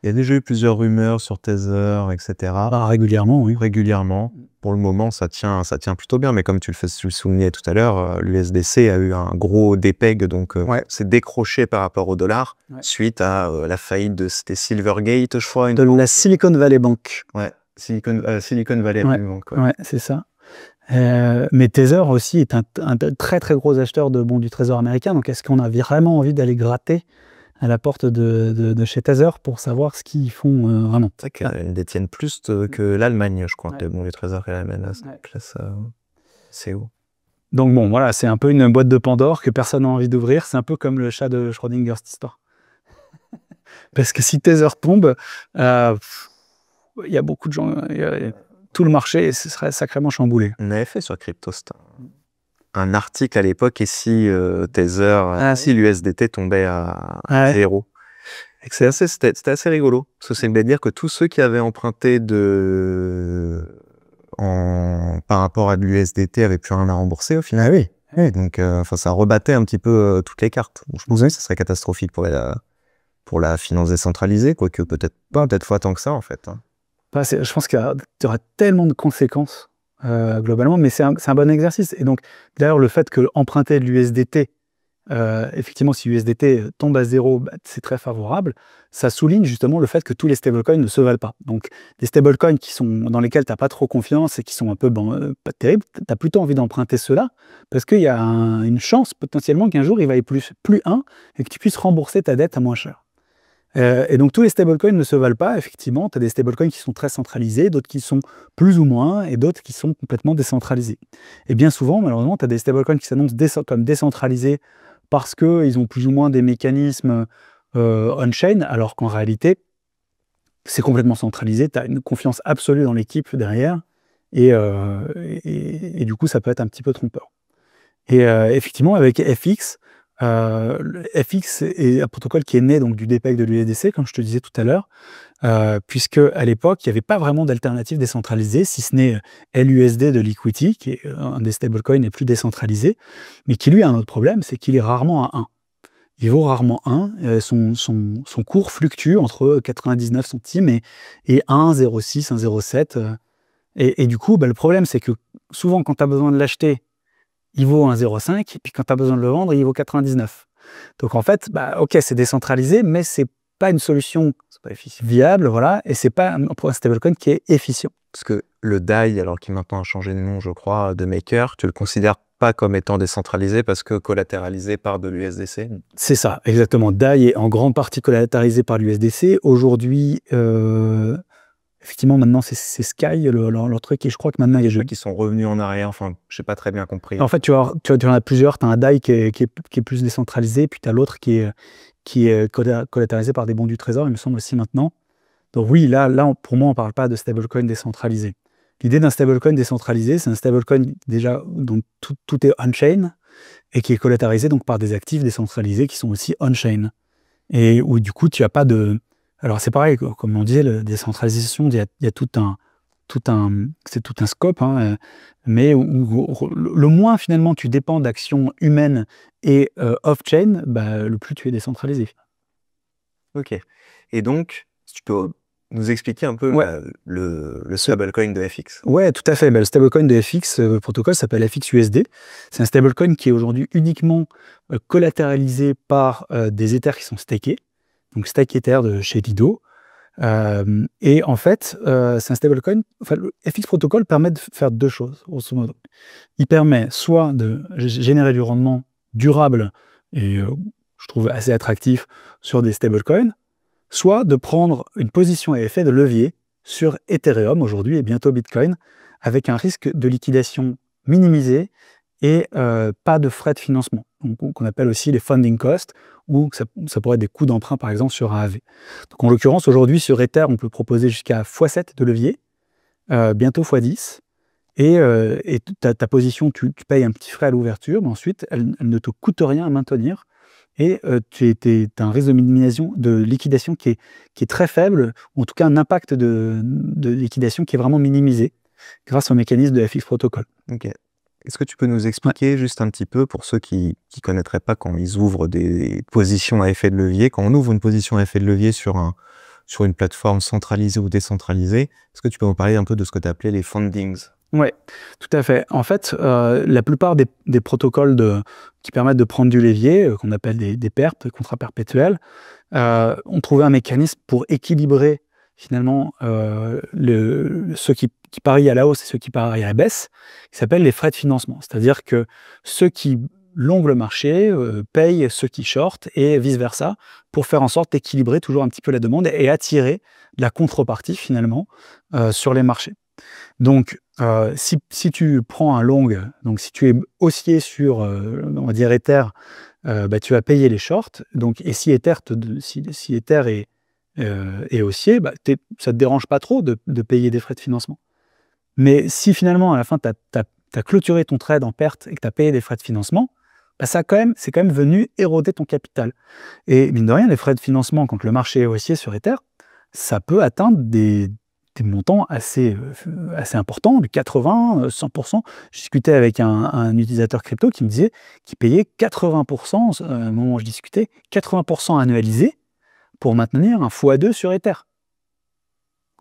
Il y a déjà eu plusieurs rumeurs sur Tether, etc. Régulièrement, oui. Régulièrement. Pour le moment, ça tient plutôt bien. Mais comme tu le soulignais tout à l'heure, l'USDC a eu un gros dépeg, donc c'est décroché par rapport au dollar suite à la faillite c'était Silvergate, je crois. De la Silicon Valley Bank. Ouais, Silicon Valley Bank. Ouais, c'est ça. Mais Tether aussi est un très très gros acheteur de bons du trésor américain. Donc est-ce qu'on a vraiment envie d'aller gratter à la porte de chez Tether pour savoir ce qu'ils font vraiment? C'est vrai qu'ils détiennent plus que l'Allemagne, je crois, de bons du trésor et l'Allemagne. C'est haut. Donc bon, voilà, c'est un peu une boîte de Pandore que personne n'a envie d'ouvrir. C'est un peu comme le chat de Schrödinger, cette histoire. Parce que si Tether tombe, il y a beaucoup de gens... tout le marché serait sacrément chamboulé. On avait fait sur Cryptost un article à l'époque, et si Tether, si l'USDT tombait à 0. C'était assez rigolo, parce que c'est de dire que tous ceux qui avaient emprunté par rapport à de l'USDT n'avaient plus rien à rembourser au final. Ah oui. Donc ça rebattait un petit peu toutes les cartes. Je pense que ça serait catastrophique pour la finance décentralisée, quoique peut-être fois tant que ça en fait. Je pense qu'il y aura tellement de conséquences globalement, mais c'est un bon exercice. Et donc, d'ailleurs, le fait que emprunter de l'USDT, effectivement, si l'USDT tombe à 0, c'est très favorable. Ça souligne justement le fait que tous les stablecoins ne se valent pas. Donc, des stablecoins dans lesquels tu n'as pas trop confiance et qui sont un peu pas terribles, tu as plutôt envie d'emprunter ceux-là parce qu'il y a une chance potentiellement qu'un jour il vaille plus 1 et que tu puisses rembourser ta dette à moins cher. Et donc tous les stablecoins ne se valent pas, effectivement. Tu as des stablecoins qui sont très centralisés, d'autres qui sont plus ou moins, et d'autres qui sont complètement décentralisés. Et bien souvent, malheureusement, tu as des stablecoins qui s'annoncent comme décentralisés parce qu'ils ont plus ou moins des mécanismes on-chain, alors qu'en réalité, c'est complètement centralisé. Tu as une confiance absolue dans l'équipe derrière, et du coup, ça peut être un petit peu trompeur. Et effectivement, avec FX, FX est un protocole qui est né donc, du dépeg de l'USDC, comme je te disais tout à l'heure, puisque à l'époque, il n'y avait pas vraiment d'alternative décentralisée, si ce n'est LUSD de Liquidity, qui est un des stablecoins les plus décentralisés, mais qui lui a un autre problème, c'est qu'il est rarement à 1. Il vaut rarement 1, son cours fluctue entre 99 centimes et 1, 0,6, 1,07. Et du coup, le problème, c'est que souvent, quand tu as besoin de l'acheter, il vaut 1,05, et puis quand tu as besoin de le vendre, il vaut 99. Donc en fait, ok, c'est décentralisé, mais c'est pas une solution viable, voilà, et c'est pas un stablecoin qui est efficient. Parce que le DAI, alors qui maintenant a changé de nom, je crois, de Maker, tu le considères pas comme étant décentralisé parce que collatéralisé par de l'USDC? C'est ça, exactement. DAI est en grande partie collatéralisé par l'USDC. Aujourd'hui, effectivement, maintenant, c'est Sky, leur truc, et je crois que maintenant, il y a des qui sont revenus en arrière, enfin, je n'ai pas très bien compris. En fait, tu en as plusieurs. Tu as un DAI qui est plus décentralisé, puis tu as l'autre qui est collatérisé par des bons du trésor, il me semble aussi maintenant. Donc oui, là pour moi, on ne parle pas de stablecoin décentralisé. L'idée d'un stablecoin décentralisé, c'est un stablecoin déjà dont tout est on-chain, et qui est collatérisé donc, par des actifs décentralisés qui sont aussi on-chain. Et où du coup, tu n'as pas de... Alors c'est pareil, comme on disait, la décentralisation, il y a tout un scope, hein, mais où le moins finalement tu dépends d'actions humaines et off-chain, le plus tu es décentralisé. Ok. Et donc, si tu peux nous expliquer un peu le stablecoin de FX? Ouais, tout à fait. Le stablecoin de FX, le protocole s'appelle FXUSD. C'est un stablecoin qui est aujourd'hui uniquement collatéralisé par des Ethers qui sont stakés, donc stake Ether de chez Lido. Et en fait, c'est un stablecoin. Enfin, le FX protocole permet de faire deux choses, grosso modo. Il permet soit de générer du rendement durable et je trouve assez attractif sur des stablecoins, soit de prendre une position à effet de levier sur Ethereum aujourd'hui et bientôt Bitcoin, avec un risque de liquidation minimisé et pas de frais de financement, qu'on appelle aussi les funding costs, ou ça pourrait être des coûts d'emprunt par exemple sur un AV. Donc en l'occurrence, aujourd'hui sur Ether, on peut proposer jusqu'à x7 de levier, bientôt x10, et ta position, tu payes un petit frais à l'ouverture, mais ensuite, elle ne te coûte rien à maintenir. Et tu as un risque de liquidation qui est très faible, ou en tout cas un impact de liquidation qui est vraiment minimisé grâce au mécanisme de FX Protocol. Ok. Est-ce que tu peux nous expliquer juste un petit peu, pour ceux qui ne connaîtraient pas, quand ils ouvrent des positions à effet de levier, quand on ouvre une position à effet de levier sur une plateforme centralisée ou décentralisée, est-ce que tu peux nous parler un peu de ce que tu as appelé les fundings? Oui, tout à fait. En fait, la plupart des protocoles qui permettent de prendre du levier, qu'on appelle des PERP, des contrats perpétuels, ont trouvé un mécanisme pour équilibrer finalement ceux qui parient à la hausse et ceux qui parient à la baisse, qui s'appellent les frais de financement. C'est-à-dire que ceux qui longent le marché payent ceux qui shortent et vice-versa, pour faire en sorte d'équilibrer toujours un petit peu la demande et attirer de la contrepartie finalement sur les marchés. Donc, si tu prends un long, donc si tu es haussier sur, on va dire Ether, tu vas payer les shorts. Donc, et si Ether, si Ether est haussier, ça ne te dérange pas trop de payer des frais de financement. Mais si finalement, à la fin, tu as clôturé ton trade en perte et que tu as payé des frais de financement, c'est quand même venu éroder ton capital. Et mine de rien, les frais de financement, quand le marché est haussier sur Ether, ça peut atteindre des montants assez importants, de 80, 100%. Je discutais avec un utilisateur crypto qui me disait qu'il payait 80%, au moment où je discutais, 80% annualisé pour maintenir un x2 sur Ether.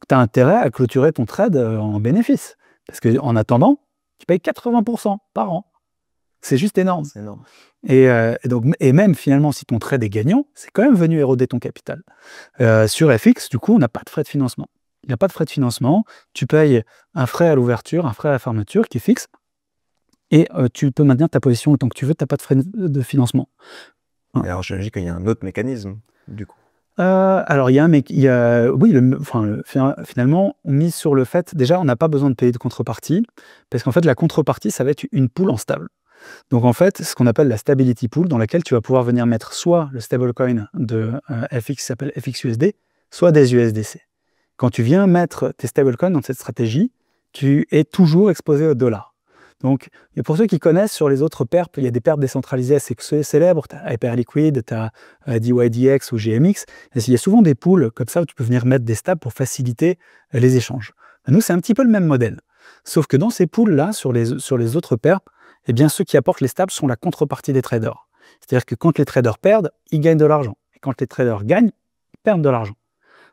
Tu as intérêt à clôturer ton trade en bénéfice. Parce qu'en attendant, tu payes 80% par an. C'est juste énorme. C'est énorme. Et même finalement, si ton trade est gagnant, c'est quand même venu éroder ton capital. Sur FX, du coup, on n'a pas de frais de financement. Il n'y a pas de frais de financement. Tu payes un frais à l'ouverture, un frais à la fermeture qui est fixe. Et tu peux maintenir ta position autant que tu veux, tu n'as pas de frais de financement. Alors, j'imagine qu'il y a un autre mécanisme, du coup. Alors, finalement, on mise sur le fait, déjà, on n'a pas besoin de payer de contrepartie, parce qu'en fait, la contrepartie, ça va être une pool en stable. Donc, en fait, ce qu'on appelle la stability pool, dans laquelle tu vas pouvoir venir mettre soit le stablecoin de FX qui s'appelle FXUSD, soit des USDC. Quand tu viens mettre tes stablecoins dans cette stratégie, tu es toujours exposé au dollar. Donc, et pour ceux qui connaissent sur les autres perps, il y a des perps décentralisées assez célèbres, tu as Hyperliquid, tu as DYDX ou GMX. Il y a souvent des pools comme ça où tu peux venir mettre des stabs pour faciliter les échanges. Nous, c'est un petit peu le même modèle. Sauf que dans ces pools-là, sur les autres perps, eh bien, ceux qui apportent les stabs sont la contrepartie des traders. C'est-à-dire que quand les traders perdent, ils gagnent de l'argent. Et quand les traders gagnent, ils perdent de l'argent.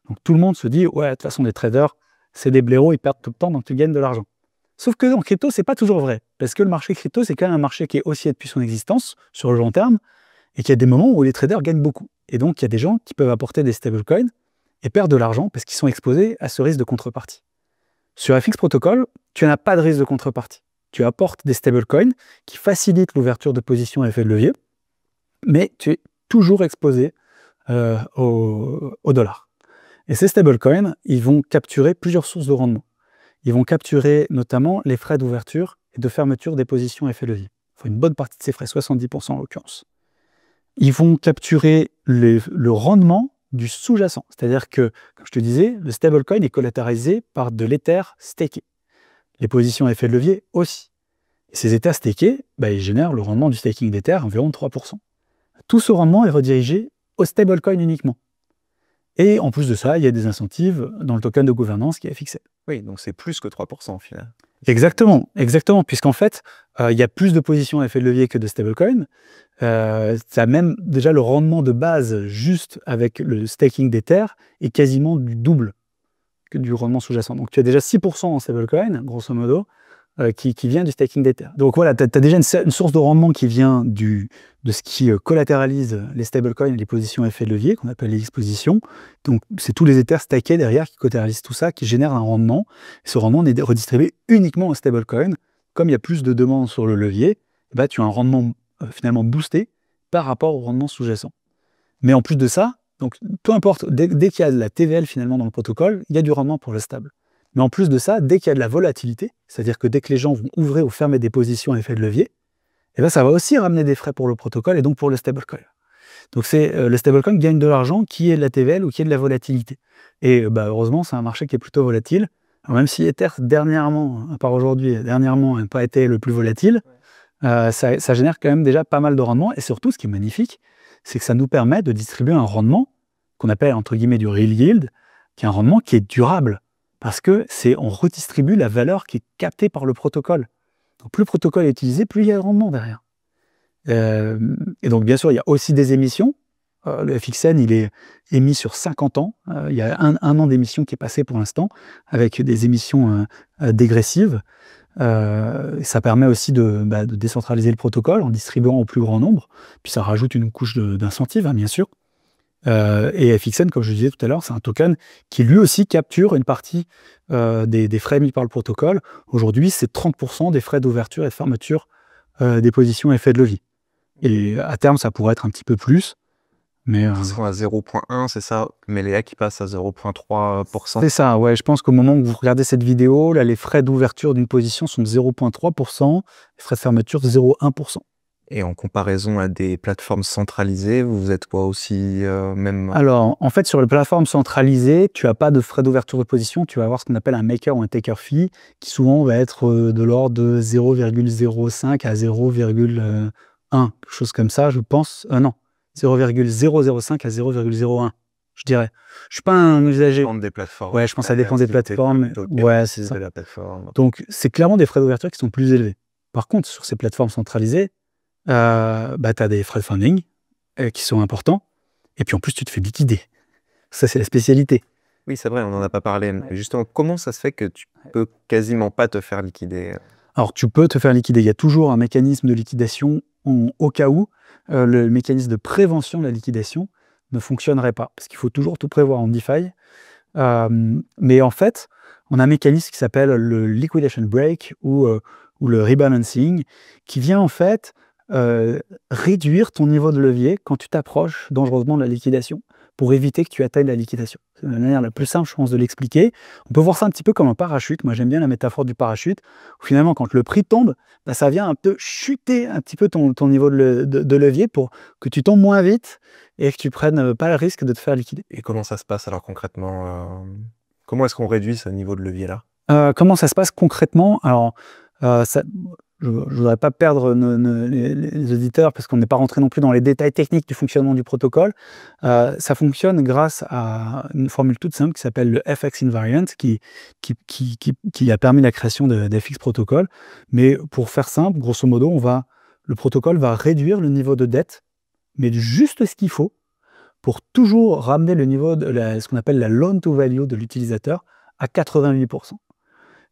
Donc tout le monde se dit, ouais, de toute façon, les traders, c'est des blaireaux, ils perdent tout le temps, donc tu gagnes de l'argent. Sauf que en crypto, c'est pas toujours vrai. Parce que le marché crypto, c'est quand même un marché qui est haussier depuis son existence, sur le long terme, et qu'il y a des moments où les traders gagnent beaucoup. Et donc, il y a des gens qui peuvent apporter des stablecoins et perdent de l'argent parce qu'ils sont exposés à ce risque de contrepartie. Sur FX Protocol, tu n'as pas de risque de contrepartie. Tu apportes des stablecoins qui facilitent l'ouverture de positions à effet de levier, mais tu es toujours exposé au dollar. Et ces stablecoins, ils vont capturer plusieurs sources de rendement. Ils vont capturer notamment les frais d'ouverture et de fermeture des positions à effet levier. Il faut une bonne partie de ces frais, 70% en l'occurrence. Ils vont capturer le rendement du sous-jacent. C'est-à-dire que, comme je te disais, le stablecoin est collatéralisé par de l'Ether staké. Les positions à effet de levier aussi. Et ces Ethers stakés, ils génèrent le rendement du staking d'Ether, environ 3%. Tout ce rendement est redirigé au stablecoin uniquement. Et en plus de ça, il y a des incentives dans le token de gouvernance qui est fixé. Oui, donc c'est plus que 3% au final. Exactement, puisqu'en fait, il y a plus de positions à effet de levier que de stablecoin. Ça même déjà le rendement de base juste avec le staking d'Ether est quasiment du double que du rendement sous-jacent. Donc tu as déjà 6% en stablecoin, grosso modo, qui vient du staking d'Ether. Donc voilà, tu as déjà une source de rendement qui vient de ce qui collatéralise les stablecoins et les positions à effet de levier, qu'on appelle les expositions. Donc c'est tous les Ethers stackés derrière qui collatéralisent tout ça, qui génèrent un rendement. Et ce rendement est redistribué uniquement aux stablecoins. Comme il y a plus de demandes sur le levier, tu as un rendement finalement boosté par rapport au rendement sous-jacent. Mais en plus de ça, donc peu importe, dès qu'il y a de la TVL finalement dans le protocole, il y a du rendement pour le stable. Mais en plus de ça, dès qu'il y a de la volatilité, c'est-à-dire que dès que les gens vont ouvrir ou fermer des positions à effet de levier, et ben ça va aussi ramener des frais pour le protocole et donc pour le stablecoin. Donc le stablecoin gagne de l'argent qui est de la TVL ou qui est de la volatilité. Et heureusement, c'est un marché qui est plutôt volatile. Alors, même si Ether, dernièrement, à part aujourd'hui, dernièrement, n'a pas été le plus volatile, ça génère quand même déjà pas mal de rendement. Et surtout, ce qui est magnifique, c'est que ça nous permet de distribuer un rendement qu'on appelle entre guillemets du real yield, qui est un rendement qui est durable. Parce que on redistribue la valeur qui est captée par le protocole. Donc plus le protocole est utilisé, plus il y a de rendement derrière. Et donc bien sûr, il y a aussi des émissions. Le FXN, il est émis sur 50 ans. Il y a un an d'émission qui est passé pour l'instant, avec des émissions dégressives. Ça permet aussi de décentraliser le protocole en distribuant au plus grand nombre. Puis ça rajoute une couche d'incentive, hein, bien sûr. Et FXN, comme je disais tout à l'heure, c'est un token qui lui aussi capture une partie des frais émis par le protocole. Aujourd'hui, c'est 30% des frais d'ouverture et de fermeture des positions effet de levier. Et à terme, ça pourrait être un petit peu plus. Mais ils sont à 0,1, c'est ça, mais Léa qui passe à 0,3%. C'est ça, ouais. Je pense qu'au moment où vous regardez cette vidéo, là, les frais d'ouverture d'une position sont de 0,3%, les frais de fermeture de 0,1%. Et en comparaison à des plateformes centralisées, vous êtes quoi aussi même... Alors, en fait, sur les plateformes centralisées, tu n'as pas de frais d'ouverture de position, tu vas avoir ce qu'on appelle un maker ou un taker fee, qui souvent va être de l'ordre de 0,05 à 0,1, quelque chose comme ça, je pense. Non. 0,005 à 0,01, je dirais. Je suis pas un usager. Ça dépend des plateformes. Ouais, je pense que ça dépend des plateformes. Ouais, c'est ça. La plateforme. Donc, c'est clairement des frais d'ouverture qui sont plus élevés. Par contre, sur ces plateformes centralisées, tu as des frais de funding qui sont importants. Et puis en plus, tu te fais liquider. Ça, c'est la spécialité. Oui, c'est vrai, on n'en a pas parlé. Mais justement, comment ça se fait que tu peux quasiment pas te faire liquider? Alors, tu peux te faire liquider. Il y a toujours un mécanisme de liquidation au cas où le mécanisme de prévention de la liquidation ne fonctionnerait pas. Parce qu'il faut toujours tout prévoir en DeFi. Mais en fait, on a un mécanisme qui s'appelle le liquidation break ou le rebalancing qui vient en fait réduire ton niveau de levier quand tu t'approches dangereusement de la liquidation pour éviter que tu atteignes la liquidation. C'est la manière la plus simple, je pense, de l'expliquer. On peut voir ça un petit peu comme un parachute. Moi, j'aime bien la métaphore du parachute, où finalement, quand le prix tombe, ça vient un peu chuter un petit peu ton niveau de levier pour que tu tombes moins vite et que tu prennes pas le risque de te faire liquider. Et comment ça se passe alors concrètement comment est-ce qu'on réduit ce niveau de levier-là? Comment ça se passe concrètement? Alors, je ne voudrais pas perdre les auditeurs parce qu'on n'est pas rentré non plus dans les détails techniques du fonctionnement du protocole. Ça fonctionne grâce à une formule toute simple qui s'appelle le FX invariant qui a permis la création d'FX protocol. Mais pour faire simple, grosso modo, le protocole va réduire le niveau de dette, mais juste ce qu'il faut pour toujours ramener le niveau de ce qu'on appelle la loan to value de l'utilisateur à 88%.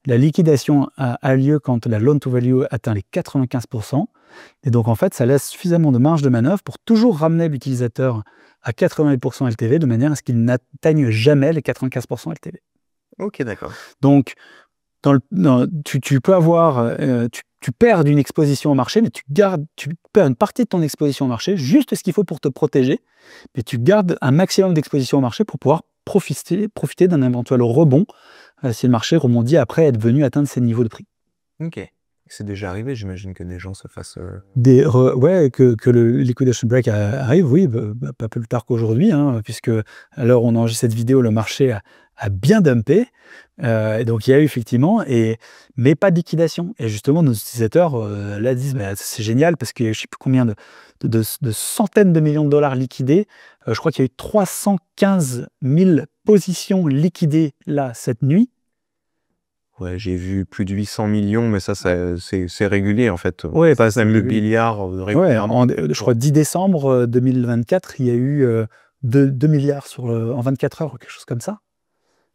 La liquidation a lieu quand la loan to value atteint les 95%. Et donc, en fait, ça laisse suffisamment de marge de manœuvre pour toujours ramener l'utilisateur à 88% LTV de manière à ce qu'il n'atteigne jamais les 95% LTV. Ok, d'accord. Donc, tu peux avoir... tu perds d'une exposition au marché, mais tu perds une partie de ton exposition au marché, juste ce qu'il faut pour te protéger, mais tu gardes un maximum d'exposition au marché pour pouvoir profiter d'un éventuel rebond si le marché rebondit après être venu atteindre ces niveaux de prix. Ok. C'est déjà arrivé, j'imagine que des gens se fassent... Ouais, que le liquidation break arrive, oui, pas plus tard qu'aujourd'hui, hein, puisque à l'heure où on enregistre cette vidéo, le marché a bien dumpé. Et donc il y a eu effectivement, mais pas de liquidation. Et justement, nos utilisateurs là disent c'est génial parce que je ne sais plus combien de centaines de millions de dollars liquidés. Je crois qu'il y a eu 315 000 positions liquidées là cette nuit. Ouais, j'ai vu plus de 800 millions, mais ça c'est régulier en fait. Ouais, ça, c'est le milliard régulièrement. Ouais, je crois 10 décembre 2024, il y a eu 2 milliards en 24 heures, quelque chose comme ça.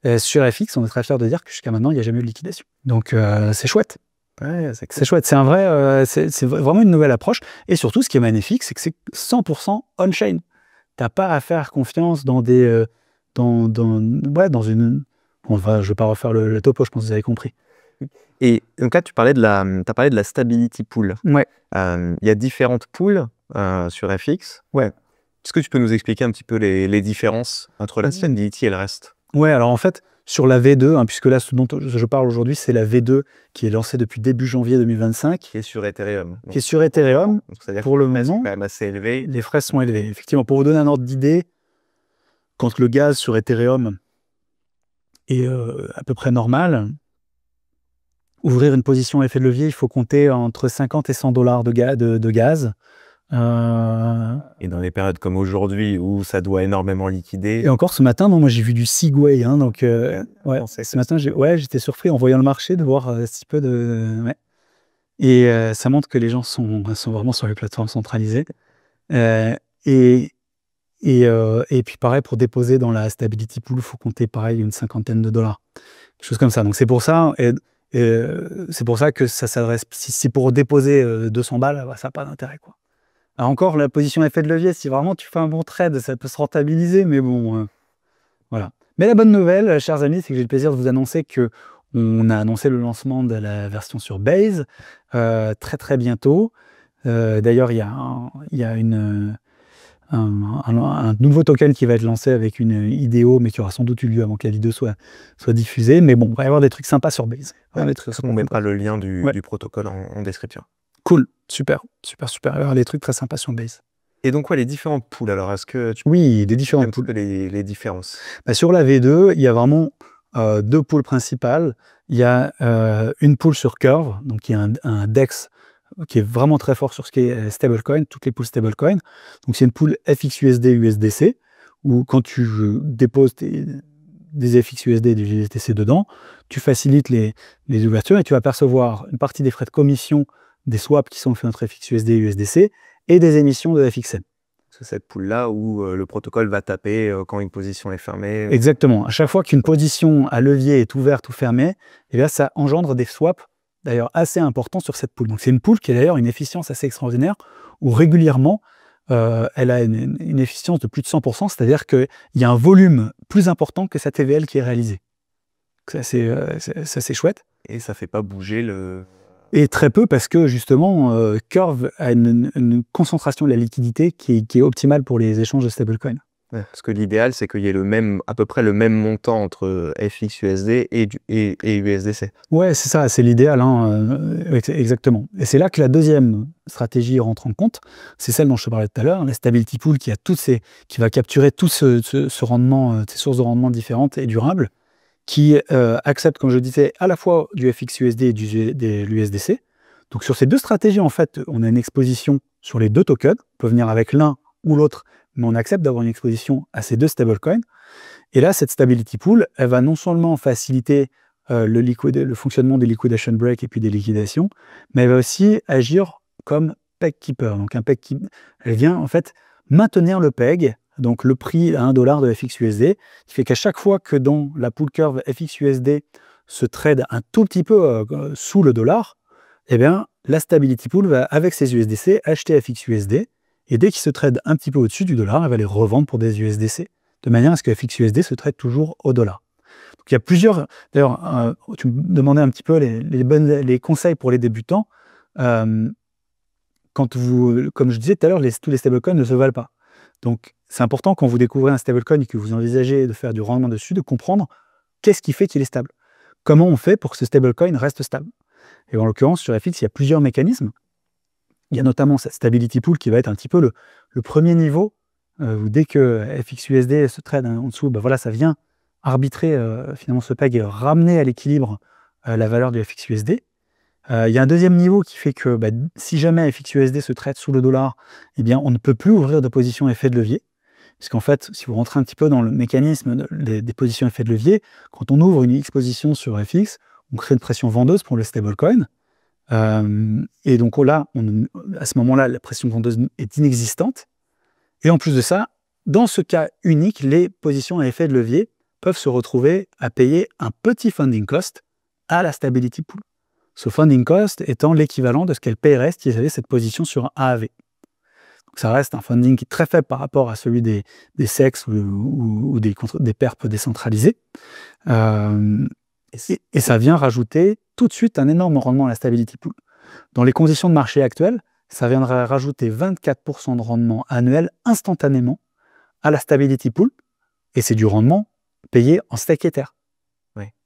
Et sur FX, on est très fiers de dire que jusqu'à maintenant, il n'y a jamais eu de liquidation. Donc, c'est chouette. Ouais, c'est cool. C'est chouette. C'est vraiment une nouvelle approche. Et surtout, ce qui est magnifique, c'est que c'est 100% on-chain. Tu n'as pas à faire confiance dans une... je ne vais pas refaire le topo, je pense que vous avez compris. Et donc là, tu as parlé de la stability pool. Ouais. Il y a différentes pools sur FX. Ouais. Est-ce que tu peux nous expliquer un petit peu les différences entre la stability et le reste? Ouais, alors en fait, sur la V2, hein, puisque là, ce dont je parle aujourd'hui, c'est la V2 qui est lancée depuis début janvier 2025. Qui est sur Ethereum. Qui est sur Ethereum. Pour le moment, quand même assez élevé. Les frais sont élevés. Effectivement, pour vous donner un ordre d'idée, quand le gaz sur Ethereum est à peu près normal, ouvrir une position à effet de levier, il faut compter entre 50 et 100 $ de gaz. Et dans les périodes comme aujourd'hui où ça doit énormément liquider. Et encore ce matin, non, moi j'ai vu du Segway, hein, donc ouais, ce matin j'étais surpris en voyant le marché de voir si peu de. Ouais. Et ça montre que les gens sont vraiment sur les plateformes centralisées. Et puis pareil, pour déposer dans la Stability Pool, il faut compter pareil une cinquantaine de $. Quelque chose comme ça. Donc c'est pour ça. C'est pour ça que ça s'adresse. Si pour déposer 200 balles, bah, ça n'a pas d'intérêt, quoi. Alors encore, la position effet de levier, si vraiment tu fais un bon trade, ça peut se rentabiliser, mais bon, voilà. Mais la bonne nouvelle, chers amis, c'est que j'ai le plaisir de vous annoncer qu'on a annoncé le lancement de la version sur Base très très bientôt. D'ailleurs, il y a un nouveau token qui va être lancé avec une IDO, mais qui aura sans doute eu lieu avant que la vidéo soit diffusée. Mais bon, il va y avoir des trucs sympas sur Base. On mettra le lien du protocole en description. Cool, super. Il va y avoir des trucs très sympas sur Base. Et donc, les différentes pools, alors est-ce que tu Oui, des différentes pools. Les différences. Sur la V2, il y a vraiment deux pools principales. Il y a une pool sur Curve, donc qui est un DEX qui est vraiment très fort sur ce qui est stablecoin, toutes les pools stablecoin. Donc c'est une pool FXUSD USDC, où quand tu déposes des FXUSD et des USDC dedans, tu facilites les ouvertures et tu vas percevoir une partie des frais de commission des swaps qui sont faits entre FXUSD et USDC et des émissions de FXM. C'est cette pool-là où le protocole va taper quand une position est fermée. Exactement. À chaque fois qu'une position à levier est ouverte ou fermée, et bien ça engendre des swaps d'ailleurs assez importants sur cette pool. Donc c'est une pool qui a d'ailleurs une efficience assez extraordinaire, où régulièrement elle a une efficience de plus de 100%, c'est-à-dire qu'il y a un volume plus important que sa TVL qui est réalisé. Ça c'est chouette. Et ça ne fait pas bouger le... Et très peu, parce que justement, Curve a une concentration de la liquidité qui est optimale pour les échanges de stablecoin. Ouais, parce que l'idéal, c'est qu'il y ait à peu près le même montant entre FXUSD et USDC. Ouais, c'est ça, c'est l'idéal, hein, exactement. Et c'est là que la deuxième stratégie rentre en compte, c'est celle dont je te parlais tout à l'heure, la Stability Pool qui va capturer tout ce rendement, ces sources de rendement différentes et durables, qui accepte, comme je disais, à la fois du FXUSD et de l'USDC. Donc sur ces deux stratégies, en fait, on a une exposition sur les deux tokens. On peut venir avec l'un ou l'autre, mais on accepte d'avoir une exposition à ces deux stablecoins. Et là, cette Stability Pool, elle va non seulement faciliter le fonctionnement des liquidation breaks et puis des liquidations, mais elle va aussi agir comme peg keeper. Donc un peg keeper, elle vient en fait maintenir le peg, donc le prix à 1 $ de FXUSD, qui fait qu'à chaque fois que dans la pool curve FXUSD se trade un tout petit peu sous le dollar, eh bien, la Stability Pool va, avec ses USDC, acheter FXUSD, et dès qu'il se trade un petit peu au-dessus du dollar, elle va les revendre pour des USDC, de manière à ce que FXUSD se trade toujours au dollar. Donc il y a plusieurs... D'ailleurs, tu me demandais un petit peu les conseils pour les débutants. Comme je disais tout à l'heure, tous les stablecoins ne se valent pas. Donc, c'est important quand vous découvrez un stablecoin et que vous envisagez de faire du rendement dessus, de comprendre qu'est-ce qui fait qu'il est stable. Comment on fait pour que ce stablecoin reste stable. Et en l'occurrence, sur FX, il y a plusieurs mécanismes. Il y a notamment cette Stability Pool qui va être un petit peu le premier niveau, où dès que FXUSD se trade en dessous, ben voilà, ça vient arbitrer finalement ce peg et ramener à l'équilibre la valeur du FXUSD. Il y a un deuxième niveau qui fait que si jamais FXUSD se trade sous le dollar, eh bien, on ne peut plus ouvrir de position effet de levier. Parce qu'en fait, si vous rentrez un petit peu dans le mécanisme des positions effet de levier, quand on ouvre une exposition sur FX, on crée une pression vendeuse pour le stablecoin. Et donc là, à ce moment-là, la pression vendeuse est inexistante. Et en plus de ça, dans ce cas unique, les positions à effet de levier peuvent se retrouver à payer un petit funding cost à la Stability Pool. Ce funding cost étant l'équivalent de ce qu'elle paierait si ils avaient cette position sur un AAV. Donc ça reste un funding qui est très faible par rapport à celui des SEX ou des perps décentralisés. Et ça vient rajouter tout de suite un énorme rendement à la Stability Pool. Dans les conditions de marché actuelles, ça viendrait rajouter 24% de rendement annuel instantanément à la Stability Pool. Et c'est du rendement payé en stake Ether.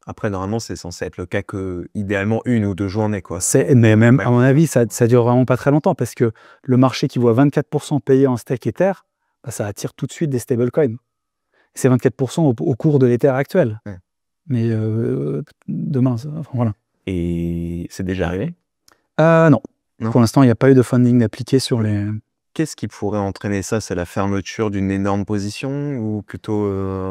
Après, normalement, c'est censé être le cas que, idéalement, 1 ou 2 journées, quoi. Mais même, Ouais. à mon avis, ça dure vraiment pas très longtemps parce que le marché qui voit 24% payé en stake Ether, bah, ça attire tout de suite des stablecoins. C'est 24% au cours de l'Ether actuel. Ouais. Mais demain, enfin, voilà. Et c'est déjà arrivé? Non. Non. Pour l'instant, il n'y a pas eu de funding appliqué sur les... Qu'est-ce qui pourrait entraîner ça? C'est la fermeture d'une énorme position ou plutôt...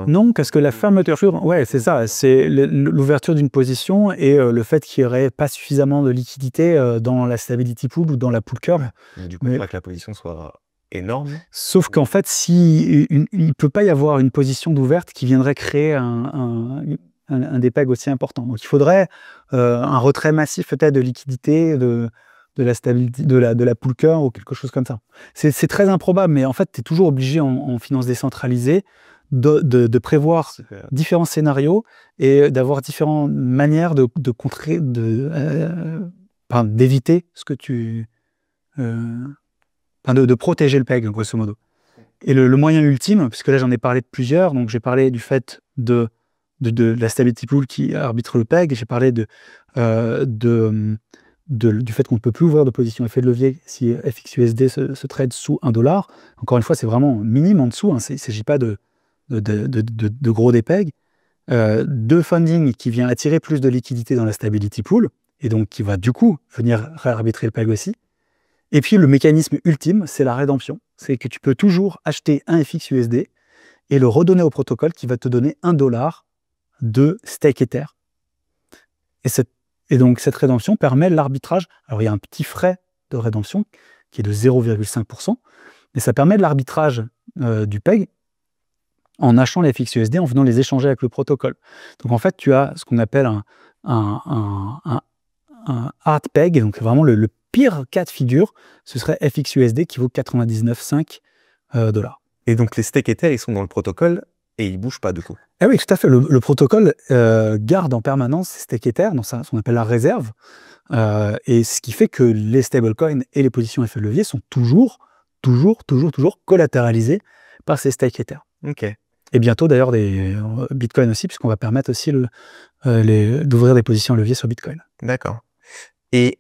Non, parce que la fermeture, ouais, c'est ça, c'est l'ouverture d'une position et le fait qu'il n'y aurait pas suffisamment de liquidité dans la stability pool ou dans la pool curve. Du coup, il faudrait que la position soit énorme. Sauf qu'en fait, il ne peut pas y avoir une position d'ouverte qui viendrait créer un dépeg aussi important. Donc, il faudrait un retrait massif peut-être de liquidité de la stabilité, de la pool curve ou quelque chose comme ça. C'est très improbable, mais en fait, tu es toujours obligé en finance décentralisée de prévoir différents scénarios et d'avoir différentes manières de contrer, d'éviter ce que tu... de protéger le PEG, grosso modo. Et le moyen ultime, puisque là j'en ai parlé de plusieurs, donc j'ai parlé du fait de la stability pool qui arbitre le PEG, j'ai parlé du fait qu'on ne peut plus ouvrir de position effet de levier si FXUSD se trade sous $1. Encore une fois, c'est vraiment minime en dessous, hein, il ne s'agit pas de gros dépeg. De funding qui vient attirer plus de liquidité dans la stability pool, et donc qui va du coup venir réarbitrer le PEG aussi. Et puis le mécanisme ultime, c'est la rédemption. C'est que tu peux toujours acheter un FXUSD et le redonner au protocole qui va te donner $1 de stake Ether. Et donc cette rédemption permet l'arbitrage. Alors il y a un petit frais de rédemption qui est de 0,5%, mais ça permet de l'arbitrage du PEG en achetant les FXUSD, en venant les échanger avec le protocole. Donc en fait, tu as ce qu'on appelle un hard PEG, donc vraiment le pire cas de figure, ce serait FXUSD qui vaut 99,5 $. Et donc les stake Ether, ils sont dans le protocole et ils ne bougent pas du coup. Ah oui, tout à fait. Le protocole garde en permanence ces stake Ether dans ce qu'on appelle la réserve, et ce qui fait que les stablecoins et les positions effet de levier sont toujours collatéralisés par ces stake Ether. Ok. Et bientôt d'ailleurs des Bitcoin aussi, puisqu'on va permettre aussi d'ouvrir des positions levier sur Bitcoin. D'accord. Et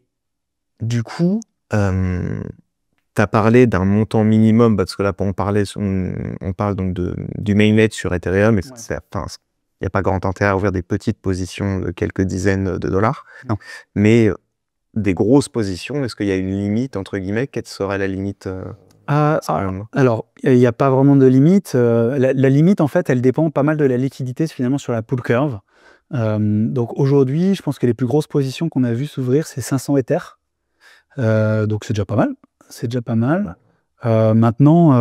du coup, tu as parlé d'un montant minimum, parce que là, on parle donc du mainnet sur Ethereum, et il n'y a pas grand intérêt à ouvrir des petites positions de quelques dizaines de dollars. Non. Mais des grosses positions, est-ce qu'il y a une limite, entre guillemets? Quelle serait la limite Alors, il n'y a pas vraiment de limite. La limite, en fait, elle dépend pas mal de la liquidité finalement sur la pool curve. Donc aujourd'hui, je pense que les plus grosses positions qu'on a vues s'ouvrir, c'est 500 Ether. Donc c'est déjà pas mal. Maintenant,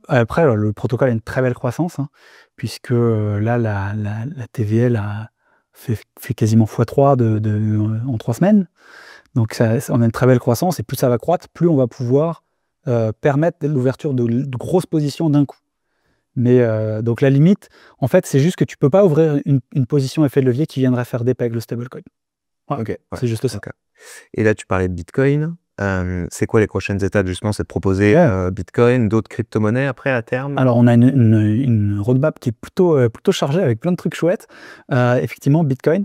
après, le protocole a une très belle croissance, hein, puisque là, la TVL a fait quasiment x3 en 3 semaines. Donc on a une très belle croissance, et plus ça va croître, plus on va pouvoir permettre l'ouverture de grosses positions d'un coup. Mais donc la limite, en fait, c'est juste que tu ne peux pas ouvrir une position effet de levier qui viendrait faire des pegs le stablecoin. Voilà, okay, ouais, c'est juste ça. Okay. Et là, tu parlais de Bitcoin. C'est quoi les prochaines étapes justement? C'est de proposer Bitcoin, d'autres crypto-monnaies après à terme? Alors on a une roadmap qui est plutôt chargée avec plein de trucs chouettes. Effectivement, Bitcoin,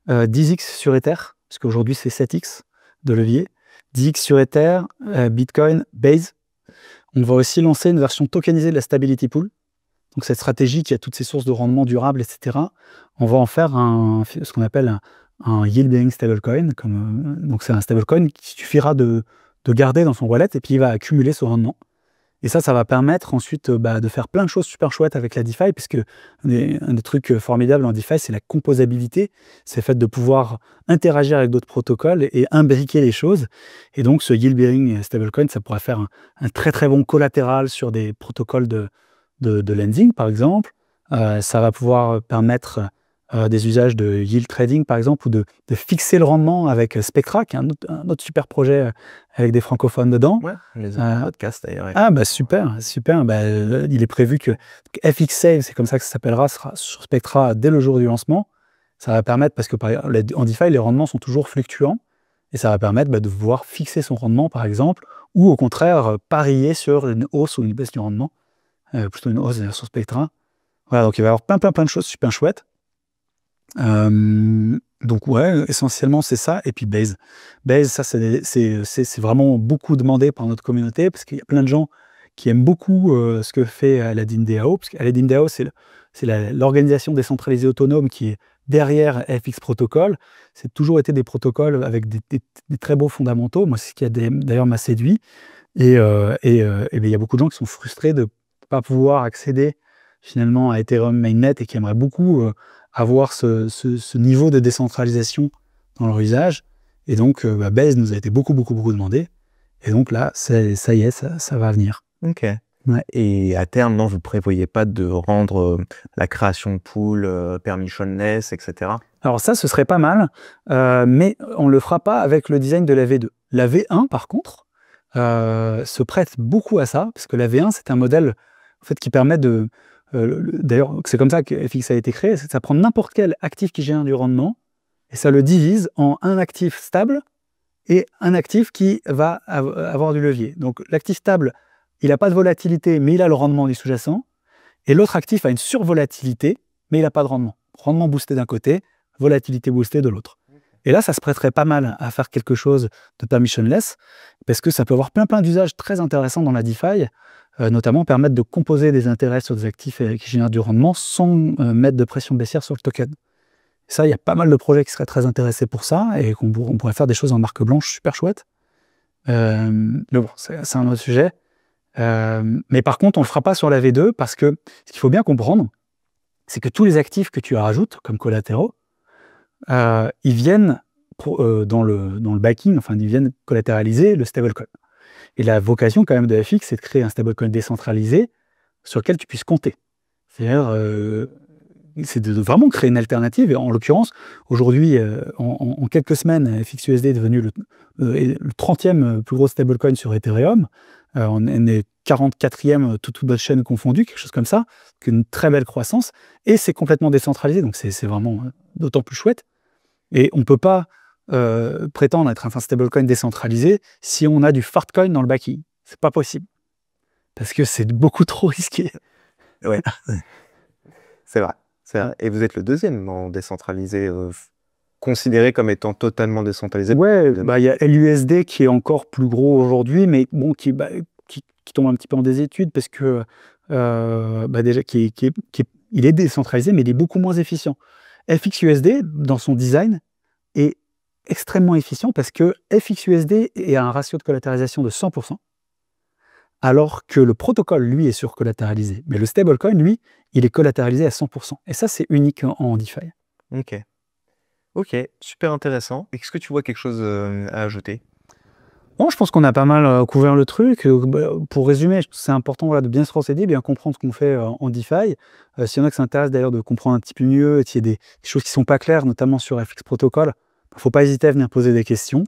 10x sur Ether, parce qu'aujourd'hui c'est 7x de levier. 10x sur Ether, Bitcoin, Base. On va aussi lancer une version tokenisée de la Stability Pool. Donc cette stratégie qui a toutes ces sources de rendement durable, etc. On va en faire ce qu'on appelle un yield-bearing stablecoin. Donc c'est un stablecoin qui suffira de garder dans son wallet et puis il va accumuler ce rendement. Et ça va permettre ensuite de faire plein de choses super chouettes avec la DeFi, puisque un des trucs formidables en DeFi, c'est la composabilité. C'est le fait de pouvoir interagir avec d'autres protocoles et imbriquer les choses. Et donc ce yield-bearing stablecoin, ça pourrait faire un très très bon collatéral sur des protocoles de lending, par exemple. Ça va pouvoir permettre des usages de yield trading, par exemple, ou de fixer le rendement avec Spectra, qui est un autre super projet avec des francophones dedans. Ouais, les podcasts d'ailleurs. Ah, super. Il est prévu que FXSave, c'est comme ça que ça s'appellera, sera sur Spectra dès le jour du lancement. Ça va permettre, parce que en DeFi, les rendements sont toujours fluctuants, et ça va permettre de pouvoir fixer son rendement, par exemple, ou au contraire, parier sur une hausse ou une baisse du rendement, plutôt une hausse sur Spectra. Voilà, donc il va y avoir plein de choses super chouettes. Donc ouais, essentiellement c'est ça. Et puis Base. Base, ça c'est vraiment beaucoup demandé par notre communauté parce qu'il y a plein de gens qui aiment beaucoup ce que fait Aladdin DAO. Parce qu'Aladdin DAO, c'est l'organisation décentralisée autonome qui est derrière FX Protocol. C'est toujours été des protocoles avec des très beaux fondamentaux. Moi, c'est ce qui d'ailleurs m'a séduit. Et ben, il y a beaucoup de gens qui sont frustrés de ne pas pouvoir accéder finalement à Ethereum Mainnet et qui aimeraient beaucoup avoir ce niveau de décentralisation dans leur usage. Et donc, Base nous a été beaucoup demandé. Et donc là, ça y est, ça va venir. Ok. Ouais. Et à terme, non, vous ne prévoyez pas de rendre la création de pool permissionless, etc. Alors ça, ce serait pas mal, mais on ne le fera pas avec le design de la V2. La V1, par contre, se prête beaucoup à ça, parce que la V1, c'est un modèle en fait, qui permet de... D'ailleurs, c'est comme ça que FX a été créé, c'est que ça prend n'importe quel actif qui génère du rendement, et ça le divise en un actif stable et un actif qui va avoir du levier. Donc l'actif stable, il n'a pas de volatilité, mais il a le rendement du sous-jacent, et l'autre actif a une survolatilité, mais il n'a pas de rendement. Rendement boosté d'un côté, volatilité boostée de l'autre. Et là, ça se prêterait pas mal à faire quelque chose de permissionless, parce que ça peut avoir plein d'usages très intéressants dans la DeFi, notamment permettre de composer des intérêts sur des actifs qui génèrent du rendement sans mettre de pression baissière sur le token. Et ça, il y a pas mal de projets qui seraient très intéressés pour ça, et qu'on pourrait faire des choses en marque blanche super chouettes. Mais bon, c'est un autre sujet. Mais par contre, on ne le fera pas sur la V2, parce que ce qu'il faut bien comprendre, c'est que tous les actifs que tu rajoutes comme collatéraux, ils viennent dans le backing, enfin ils viennent collatéraliser le stablecoin. Et la vocation quand même de FX, c'est de créer un stablecoin décentralisé sur lequel tu puisses compter. C'est-à-dire, c'est de vraiment créer une alternative. Et en l'occurrence, aujourd'hui, en quelques semaines, FXUSD est devenu le 30e plus gros stablecoin sur Ethereum. On est 44e, toute notre chaîne confondue, quelque chose comme ça, une très belle croissance. Et c'est complètement décentralisé, donc c'est vraiment d'autant plus chouette. Et on ne peut pas prétendre être un stablecoin décentralisé si on a du fartcoin dans le backing. C'est pas possible. Parce que c'est beaucoup trop risqué. Ouais, c'est vrai. Et vous êtes le deuxième en décentralisé, considéré comme étant totalement décentralisé. Ouais, bah, y a LUSD qui est encore plus gros aujourd'hui, mais bon, qui tombe un petit peu en désétude parce que déjà, il est décentralisé, mais il est beaucoup moins efficient. FXUSD, dans son design, est extrêmement efficient parce que FXUSD a un ratio de collatéralisation de 100%, alors que le protocole, lui, est surcollatéralisé. Mais le stablecoin, lui, il est collatéralisé à 100%. Et ça, c'est unique en DeFi. Ok, super intéressant. Est-ce que tu vois quelque chose à ajouter? Bon, je pense qu'on a pas mal couvert le truc. Pour résumer, c'est important de bien se renseigner, bien comprendre ce qu'on fait en DeFi. S'il y en a qui s'intéressent d'ailleurs de comprendre un petit peu mieux, s'il y a des choses qui ne sont pas claires, notamment sur FX Protocol, il ne faut pas hésiter à venir poser des questions.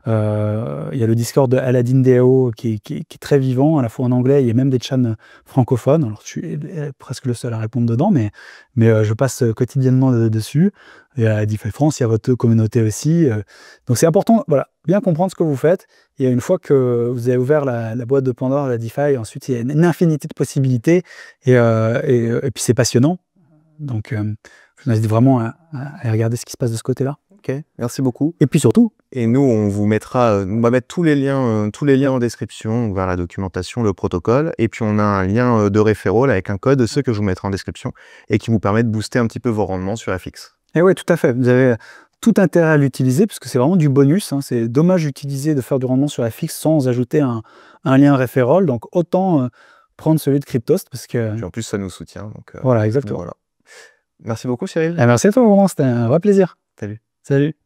Il y a le Discord de Aladdin DAO qui est très vivant, à la fois en anglais, il y a même des chats francophones. Alors, je suis presque le seul à répondre dedans, mais je passe quotidiennement dessus. Il y a DeFi France, il y a votre communauté aussi. Donc, c'est important, voilà, bien comprendre ce que vous faites. Et une fois que vous avez ouvert la boîte de Pandore, la DeFi, ensuite, il y a une infinité de possibilités. Et puis, c'est passionnant. Donc, je vous invite vraiment à regarder ce qui se passe de ce côté-là. Ok, merci beaucoup. Et puis surtout. Et nous, on va mettre tous les liens en description vers la documentation, le protocole. Et puis, on a un lien de referral avec un code, ceux que je vous mettrai en description, et qui vous permet de booster un petit peu vos rendements sur FX. Et oui, tout à fait. Vous avez tout intérêt à l'utiliser, parce que c'est vraiment du bonus. Hein. C'est dommage de faire du rendement sur FX sans ajouter un lien referral. Donc, autant prendre celui de Cryptost, parce que... Puis en plus, ça nous soutient. Donc, voilà, exactement. Voilà. Merci beaucoup, Cyril. Merci à toi, Laurent. C'était un vrai plaisir. Salut. Salut.